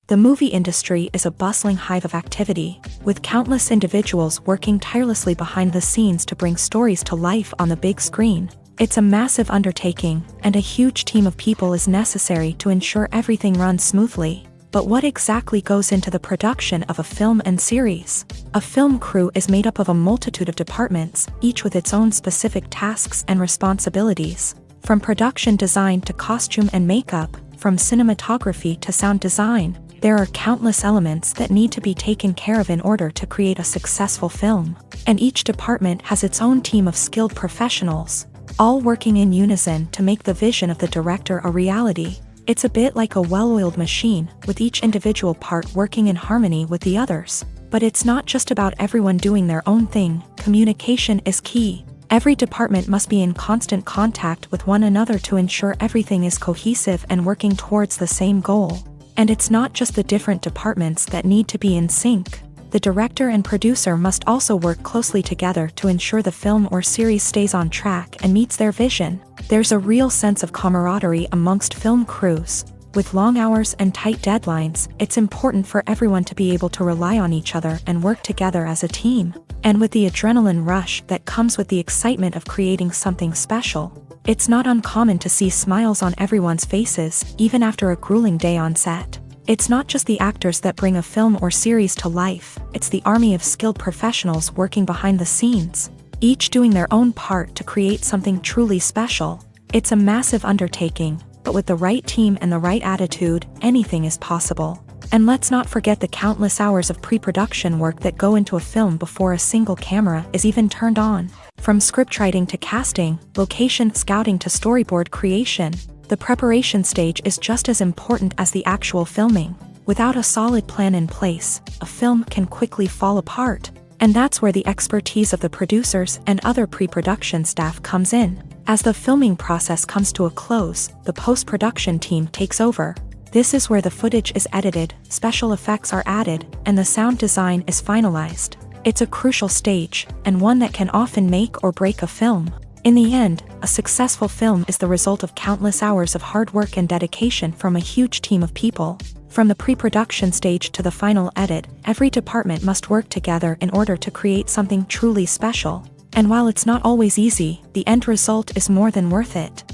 The movie industry is a bustling hive of activity, with countless individuals working tirelessly behind the scenes to bring stories to life on the big screen. It's a massive undertaking, and a huge team of people is necessary to ensure everything runs smoothly. But what exactly goes into the production of a film and series? A film crew is made up of a multitude of departments, each with its own specific tasks and responsibilities. From production design to costume and makeup, from cinematography to sound design, there are countless elements that need to be taken care of in order to create a successful film. And each department has its own team of skilled professionals, all working in unison to make the vision of the director a reality. It's a bit like a well-oiled machine, with each individual part working in harmony with the others. But it's not just about everyone doing their own thing. Communication is key. Every department must be in constant contact with one another to ensure everything is cohesive and working towards the same goal. And it's not just the different departments that need to be in sync. The director and producer must also work closely together to ensure the film or series stays on track and meets their vision. There's a real sense of camaraderie amongst film crews. With long hours and tight deadlines, it's important for everyone to be able to rely on each other and work together as a team. And with the adrenaline rush that comes with the excitement of creating something special, it's not uncommon to see smiles on everyone's faces, even after a grueling day on set. It's not just the actors that bring a film or series to life, it's the army of skilled professionals working behind the scenes, each doing their own part to create something truly special. It's a massive undertaking, but with the right team and the right attitude, anything is possible. And let's not forget the countless hours of pre-production work that go into a film before a single camera is even turned on. From scriptwriting to casting, location scouting to storyboard creation, the preparation stage is just as important as the actual filming. Without a solid plan in place, a film can quickly fall apart. And that's where the expertise of the producers and other pre-production staff comes in. As the filming process comes to a close, the post-production team takes over. This is where the footage is edited, special effects are added, and the sound design is finalized. It's a crucial stage, and one that can often make or break a film. In the end, a successful film is the result of countless hours of hard work and dedication from a huge team of people. From the pre-production stage to the final edit, every department must work together in order to create something truly special. And while it's not always easy, the end result is more than worth it.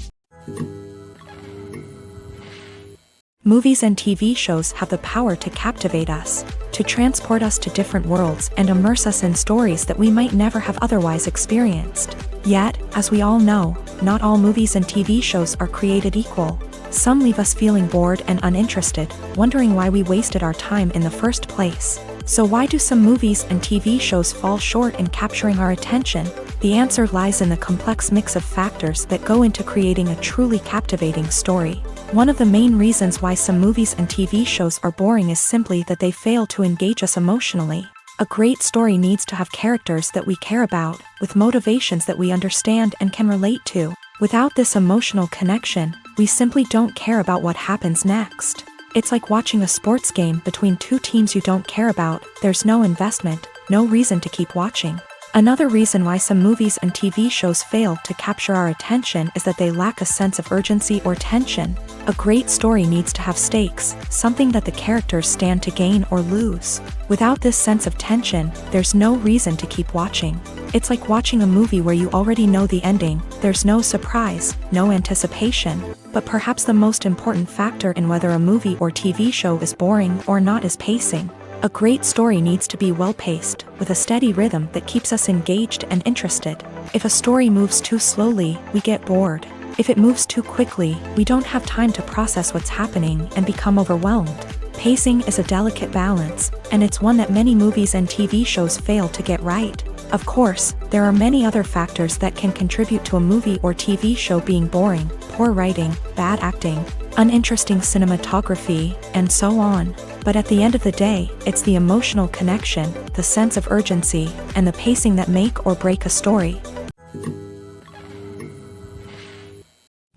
Movies and TV shows have the power to captivate us, to transport us to different worlds and immerse us in stories that we might never have otherwise experienced. Yet, as we all know, not all movies and TV shows are created equal. Some leave us feeling bored and uninterested, wondering why we wasted our time in the first place. So why do some movies and TV shows fall short in capturing our attention? The answer lies in the complex mix of factors that go into creating a truly captivating story. One of the main reasons why some movies and TV shows are boring is simply that they fail to engage us emotionally. A great story needs to have characters that we care about, with motivations that we understand and can relate to. Without this emotional connection, we simply don't care about what happens next. It's like watching a sports game between two teams you don't care about. There's no investment, no reason to keep watching. Another reason why some movies and TV shows fail to capture our attention is that they lack a sense of urgency or tension. A great story needs to have stakes, something that the characters stand to gain or lose. Without this sense of tension, there's no reason to keep watching. It's like watching a movie where you already know the ending. There's no surprise, no anticipation. But perhaps the most important factor in whether a movie or TV show is boring or not is pacing. A great story needs to be well-paced, with a steady rhythm that keeps us engaged and interested. If a story moves too slowly, we get bored. If it moves too quickly, we don't have time to process what's happening and become overwhelmed. Pacing is a delicate balance, and it's one that many movies and TV shows fail to get right. Of course, there are many other factors that can contribute to a movie or TV show being boring: poor writing, bad acting, uninteresting cinematography, and so on. But at the end of the day, it's the emotional connection, the sense of urgency, and the pacing that make or break a story.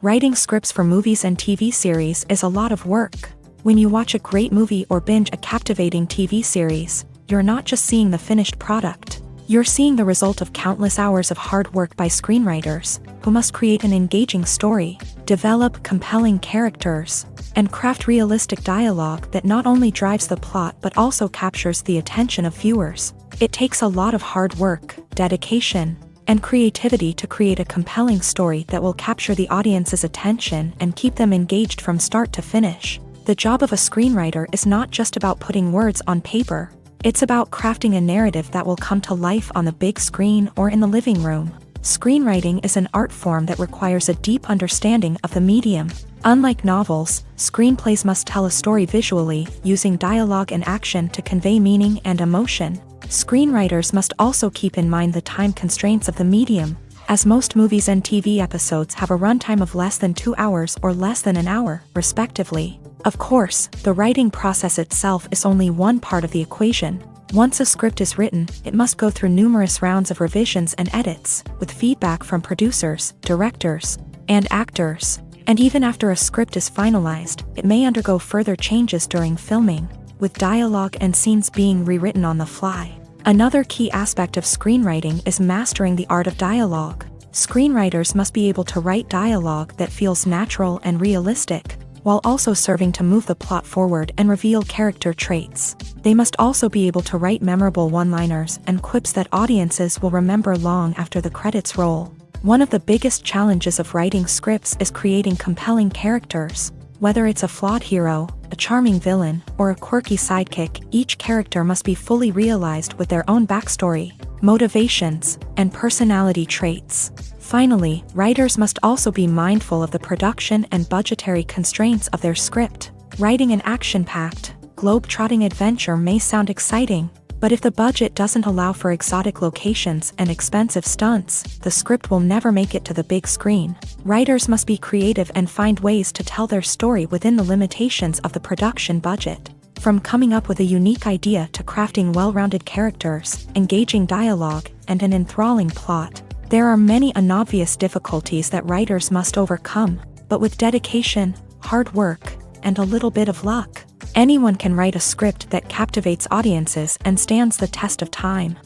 Writing scripts for movies and TV series is a lot of work. When you watch a great movie or binge a captivating TV series, you're not just seeing the finished product. You're seeing the result of countless hours of hard work by screenwriters, who must create an engaging story, develop compelling characters, and craft realistic dialogue that not only drives the plot but also captures the attention of viewers. It takes a lot of hard work, dedication, and creativity to create a compelling story that will capture the audience's attention and keep them engaged from start to finish. The job of a screenwriter is not just about putting words on paper. It's about crafting a narrative that will come to life on the big screen or in the living room. Screenwriting is an art form that requires a deep understanding of the medium. Unlike novels, screenplays must tell a story visually, using dialogue and action to convey meaning and emotion. Screenwriters must also keep in mind the time constraints of the medium, as most movies and TV episodes have a runtime of less than 2 hours or less than an hour, respectively. Of course, the writing process itself is only one part of the equation. Once a script is written, it must go through numerous rounds of revisions and edits, with feedback from producers, directors, and actors. And even after a script is finalized, it may undergo further changes during filming, with dialogue and scenes being rewritten on the fly. Another key aspect of screenwriting is mastering the art of dialogue. Screenwriters must be able to write dialogue that feels natural and realistic, while also serving to move the plot forward and reveal character traits. They must also be able to write memorable one-liners and quips that audiences will remember long after the credits roll. One of the biggest challenges of writing scripts is creating compelling characters. Whether it's a flawed hero, a charming villain, or a quirky sidekick, each character must be fully realized with their own backstory, motivations, and personality traits. Finally, writers must also be mindful of the production and budgetary constraints of their script. Writing an action-packed, globe-trotting adventure may sound exciting, but if the budget doesn't allow for exotic locations and expensive stunts, the script will never make it to the big screen. Writers must be creative and find ways to tell their story within the limitations of the production budget. From coming up with a unique idea to crafting well-rounded characters, engaging dialogue, and an enthralling plot, there are many unobvious difficulties that writers must overcome, but with dedication, hard work, and a little bit of luck, anyone can write a script that captivates audiences and stands the test of time.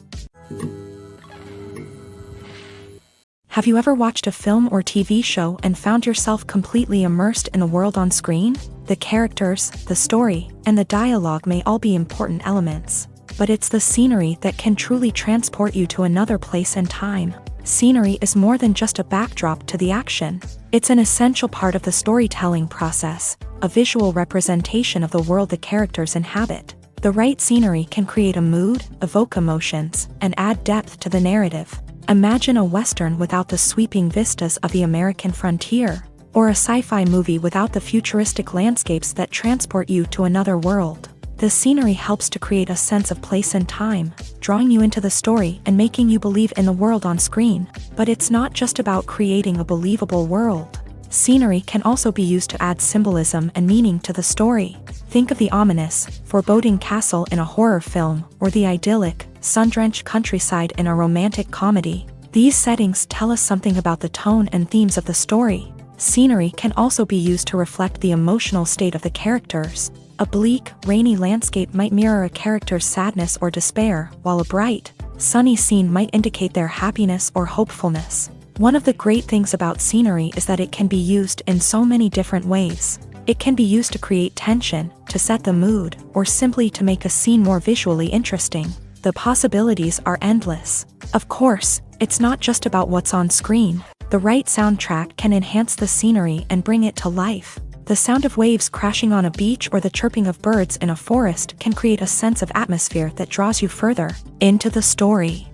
Have you ever watched a film or TV show and found yourself completely immersed in the world on screen? The characters, the story, and the dialogue may all be important elements, but it's the scenery that can truly transport you to another place and time. Scenery is more than just a backdrop to the action. It's an essential part of the storytelling process, a visual representation of the world the characters inhabit. The right scenery can create a mood, evoke emotions, and add depth to the narrative. Imagine a Western without the sweeping vistas of the American frontier, or a sci-fi movie without the futuristic landscapes that transport you to another world. The scenery helps to create a sense of place and time, drawing you into the story and making you believe in the world on screen. But it's not just about creating a believable world. Scenery can also be used to add symbolism and meaning to the story. Think of the ominous, foreboding castle in a horror film, or the idyllic, sun-drenched countryside in a romantic comedy. These settings tell us something about the tone and themes of the story. Scenery can also be used to reflect the emotional state of the characters. A bleak, rainy landscape might mirror a character's sadness or despair, while a bright, sunny scene might indicate their happiness or hopefulness. One of the great things about scenery is that it can be used in so many different ways. It can be used to create tension, to set the mood, or simply to make a scene more visually interesting. The possibilities are endless. Of course, it's not just about what's on screen. The right soundtrack can enhance the scenery and bring it to life. The sound of waves crashing on a beach or the chirping of birds in a forest can create a sense of atmosphere that draws you further into the story.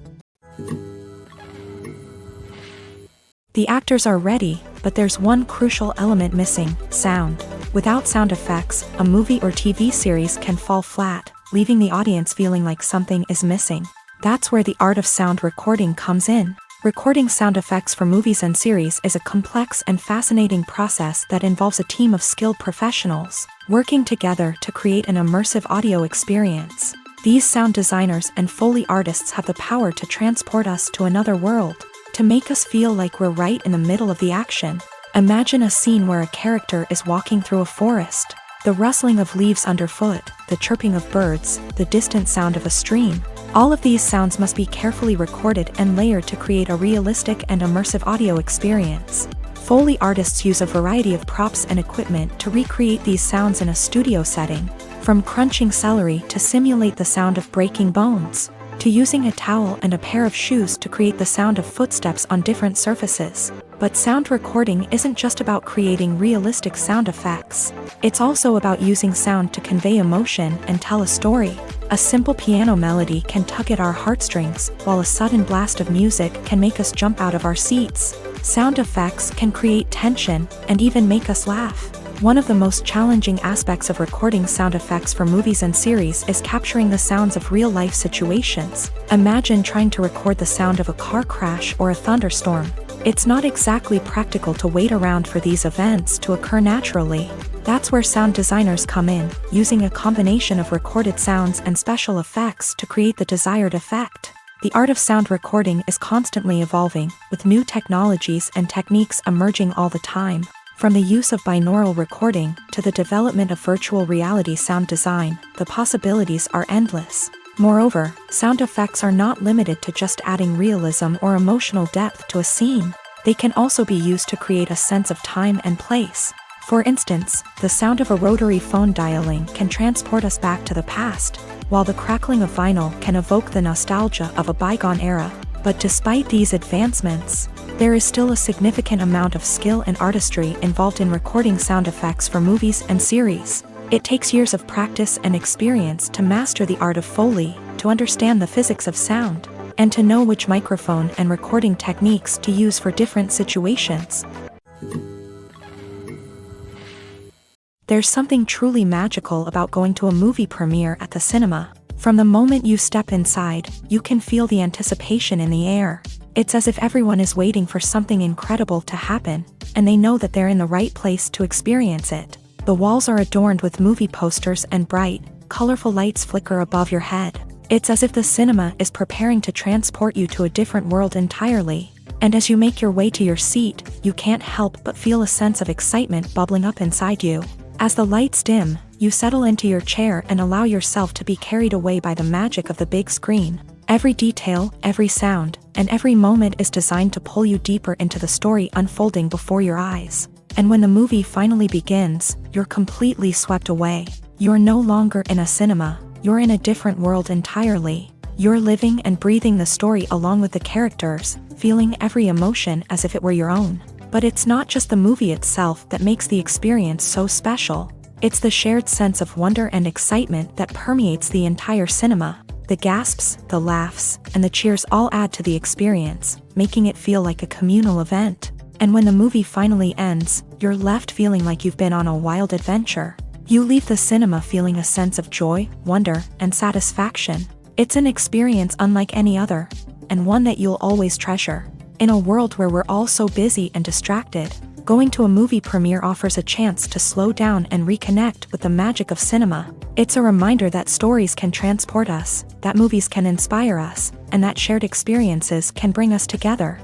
The actors are ready, but there's one crucial element missing: sound. Without sound effects, a movie or TV series can fall flat, leaving the audience feeling like something is missing. That's where the art of sound recording comes in. Recording sound effects for movies and series is a complex and fascinating process that involves a team of skilled professionals working together to create an immersive audio experience. These sound designers and Foley artists have the power to transport us to another world, to make us feel like we're right in the middle of the action. Imagine a scene where a character is walking through a forest. The rustling of leaves underfoot, the chirping of birds, the distant sound of a stream. All of these sounds must be carefully recorded and layered to create a realistic and immersive audio experience. Foley artists use a variety of props and equipment to recreate these sounds in a studio setting, from crunching celery to simulate the sound of breaking bones, to using a towel and a pair of shoes to create the sound of footsteps on different surfaces. But sound recording isn't just about creating realistic sound effects. It's also about using sound to convey emotion and tell a story. A simple piano melody can tug at our heartstrings, while a sudden blast of music can make us jump out of our seats. Sound effects can create tension and even make us laugh. One of the most challenging aspects of recording sound effects for movies and series is capturing the sounds of real-life situations. Imagine trying to record the sound of a car crash or a thunderstorm. It's not exactly practical to wait around for these events to occur naturally. That's where sound designers come in, using a combination of recorded sounds and special effects to create the desired effect. The art of sound recording is constantly evolving, with new technologies and techniques emerging all the time. From the use of binaural recording to the development of virtual reality sound design, the possibilities are endless. Moreover, sound effects are not limited to just adding realism or emotional depth to a scene. They can also be used to create a sense of time and place. For instance, the sound of a rotary phone dialing can transport us back to the past, while the crackling of vinyl can evoke the nostalgia of a bygone era. But despite these advancements, there is still a significant amount of skill and artistry involved in recording sound effects for movies and series. It takes years of practice and experience to master the art of Foley, to understand the physics of sound, and to know which microphone and recording techniques to use for different situations. There's something truly magical about going to a movie premiere at the cinema. From the moment you step inside, you can feel the anticipation in the air. It's as if everyone is waiting for something incredible to happen, and they know that they're in the right place to experience it. The walls are adorned with movie posters and bright, colorful lights flicker above your head. It's as if the cinema is preparing to transport you to a different world entirely. And as you make your way to your seat, you can't help but feel a sense of excitement bubbling up inside you. As the lights dim, you settle into your chair and allow yourself to be carried away by the magic of the big screen. Every detail, every sound, and every moment is designed to pull you deeper into the story unfolding before your eyes. And when the movie finally begins, you're completely swept away. You're no longer in a cinema, you're in a different world entirely. You're living and breathing the story along with the characters, feeling every emotion as if it were your own. But it's not just the movie itself that makes the experience so special. It's the shared sense of wonder and excitement that permeates the entire cinema. The gasps, the laughs, and the cheers all add to the experience, making it feel like a communal event. And when the movie finally ends, you're left feeling like you've been on a wild adventure. You leave the cinema feeling a sense of joy, wonder, and satisfaction. It's an experience unlike any other, and one that you'll always treasure. In a world where we're all so busy and distracted, going to a movie premiere offers a chance to slow down and reconnect with the magic of cinema. It's a reminder that stories can transport us, that movies can inspire us, and that shared experiences can bring us together.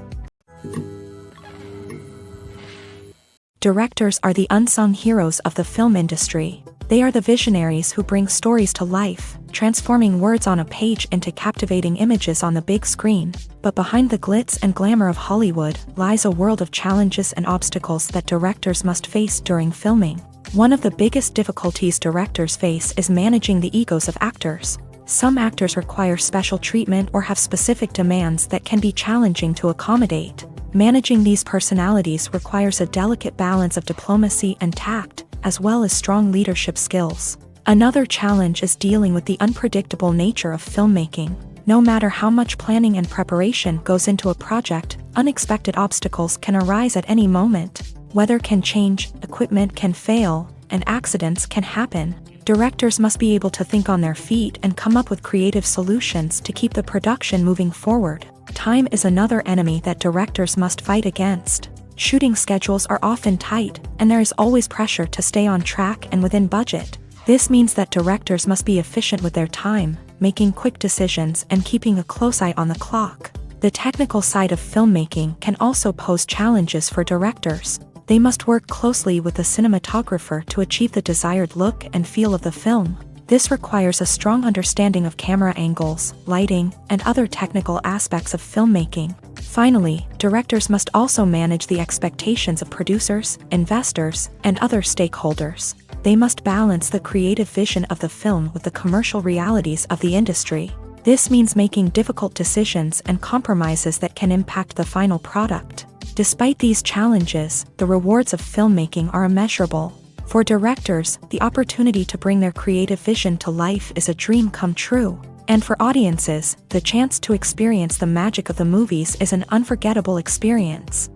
Directors are the unsung heroes of the film industry. They are the visionaries who bring stories to life, transforming words on a page into captivating images on the big screen. But behind the glitz and glamour of Hollywood lies a world of challenges and obstacles that directors must face during filming. One of the biggest difficulties directors face is managing the egos of actors. Some actors require special treatment or have specific demands that can be challenging to accommodate. Managing these personalities requires a delicate balance of diplomacy and tact, as well as strong leadership skills. Another challenge is dealing with the unpredictable nature of filmmaking. No matter how much planning and preparation goes into a project, unexpected obstacles can arise at any moment. Weather can change, equipment can fail, and accidents can happen. Directors must be able to think on their feet and come up with creative solutions to keep the production moving forward. Time is another enemy that directors must fight against. Shooting schedules are often tight, and there is always pressure to stay on track and within budget. This means that directors must be efficient with their time, making quick decisions and keeping a close eye on the clock. The technical side of filmmaking can also pose challenges for directors. They must work closely with the cinematographer to achieve the desired look and feel of the film. This requires a strong understanding of camera angles, lighting, and other technical aspects of filmmaking. Finally, directors must also manage the expectations of producers, investors, and other stakeholders. They must balance the creative vision of the film with the commercial realities of the industry. This means making difficult decisions and compromises that can impact the final product. Despite these challenges, the rewards of filmmaking are immeasurable. For directors, the opportunity to bring their creative vision to life is a dream come true. And for audiences, the chance to experience the magic of the movies is an unforgettable experience.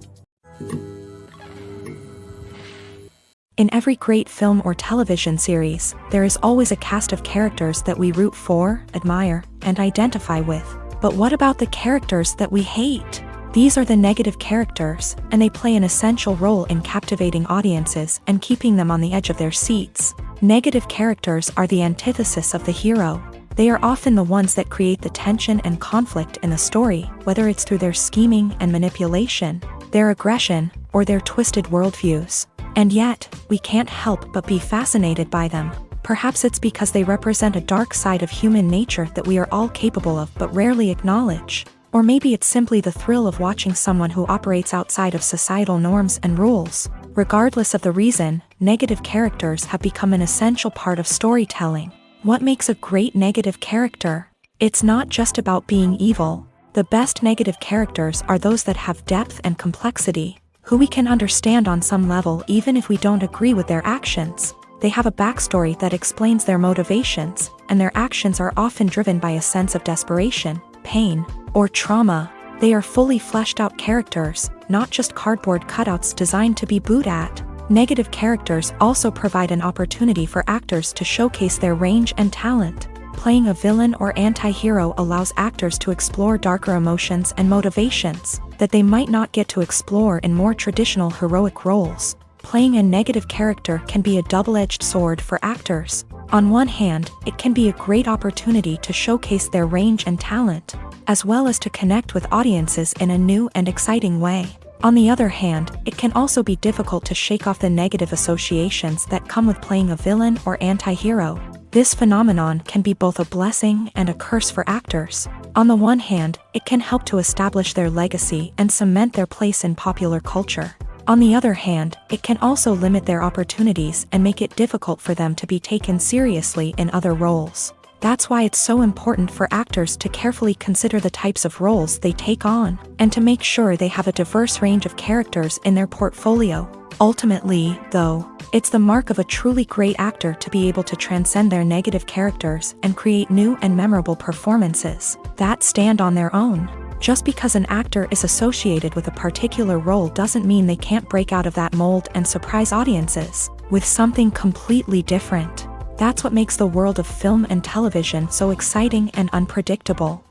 In every great film or television series, there is always a cast of characters that we root for, admire, and identify with. But what about the characters that we hate? These are the negative characters, and they play an essential role in captivating audiences and keeping them on the edge of their seats. Negative characters are the antithesis of the hero. They are often the ones that create the tension and conflict in the story, whether it's through their scheming and manipulation, their aggression, or their twisted worldviews. And yet, we can't help but be fascinated by them. Perhaps it's because they represent a dark side of human nature that we are all capable of but rarely acknowledge. Or maybe it's simply the thrill of watching someone who operates outside of societal norms and rules. Regardless of the reason, negative characters have become an essential part of storytelling. What makes a great negative character? It's not just about being evil. The best negative characters are those that have depth and complexity, who we can understand on some level even if we don't agree with their actions. They have a backstory that explains their motivations, and their actions are often driven by a sense of desperation, pain, or trauma. They are fully fleshed out characters, not just cardboard cutouts designed to be booed at. Negative characters also provide an opportunity for actors to showcase their range and talent. Playing a villain or anti-hero allows actors to explore darker emotions and motivations that they might not get to explore in more traditional heroic roles. Playing a negative character can be a double-edged sword for actors. On one hand, it can be a great opportunity to showcase their range and talent, as well as to connect with audiences in a new and exciting way. On the other hand, it can also be difficult to shake off the negative associations that come with playing a villain or anti-hero. This phenomenon can be both a blessing and a curse for actors. On the one hand, it can help to establish their legacy and cement their place in popular culture. On the other hand, it can also limit their opportunities and make it difficult for them to be taken seriously in other roles. That's why it's so important for actors to carefully consider the types of roles they take on, and to make sure they have a diverse range of characters in their portfolio. Ultimately, though, it's the mark of a truly great actor to be able to transcend their negative characters and create new and memorable performances that stand on their own. Just because an actor is associated with a particular role doesn't mean they can't break out of that mold and surprise audiences with something completely different. That's what makes the world of film and television so exciting and unpredictable.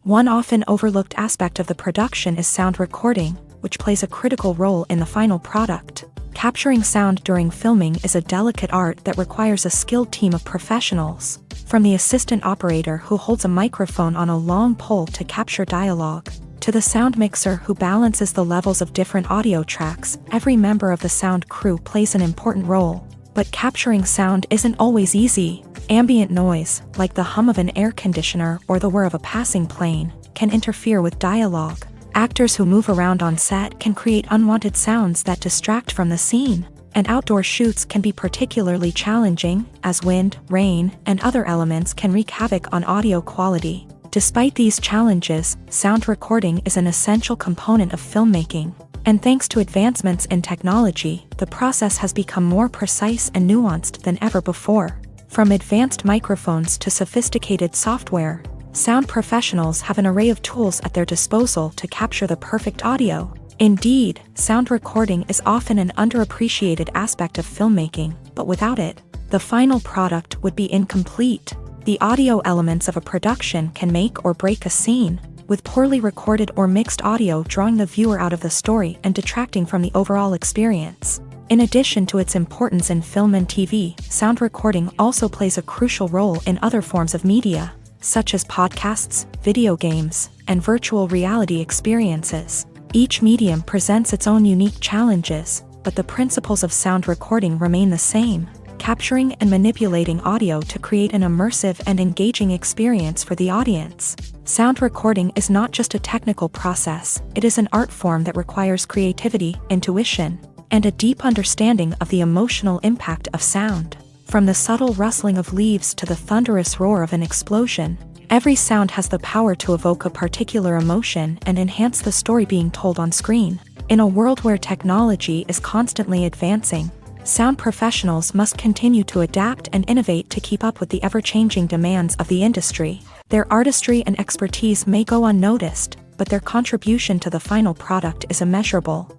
One often overlooked aspect of the production is sound recording, which plays a critical role in the final product. Capturing sound during filming is a delicate art that requires a skilled team of professionals. From the assistant operator who holds a microphone on a long pole to capture dialogue, to the sound mixer who balances the levels of different audio tracks, every member of the sound crew plays an important role. But capturing sound isn't always easy. Ambient noise, like the hum of an air conditioner or the whir of a passing plane, can interfere with dialogue. Actors who move around on set can create unwanted sounds that distract from the scene. And outdoor shoots can be particularly challenging, as wind, rain, and other elements can wreak havoc on audio quality. Despite these challenges, sound recording is an essential component of filmmaking. And thanks to advancements in technology, the process has become more precise and nuanced than ever before. From advanced microphones to sophisticated software, sound professionals have an array of tools at their disposal to capture the perfect audio. Indeed, sound recording is often an underappreciated aspect of filmmaking, but without it, the final product would be incomplete. The audio elements of a production can make or break a scene, with poorly recorded or mixed audio drawing the viewer out of the story and detracting from the overall experience. In addition to its importance in film and TV, sound recording also plays a crucial role in other forms of media, such as podcasts, video games, and virtual reality experiences. Each medium presents its own unique challenges, but the principles of sound recording remain the same, capturing and manipulating audio to create an immersive and engaging experience for the audience. Sound recording is not just a technical process, it is an art form that requires creativity, intuition, and a deep understanding of the emotional impact of sound. From the subtle rustling of leaves to the thunderous roar of an explosion, every sound has the power to evoke a particular emotion and enhance the story being told on screen. In a world where technology is constantly advancing, sound professionals must continue to adapt and innovate to keep up with the ever-changing demands of the industry. Their artistry and expertise may go unnoticed, but their contribution to the final product is immeasurable.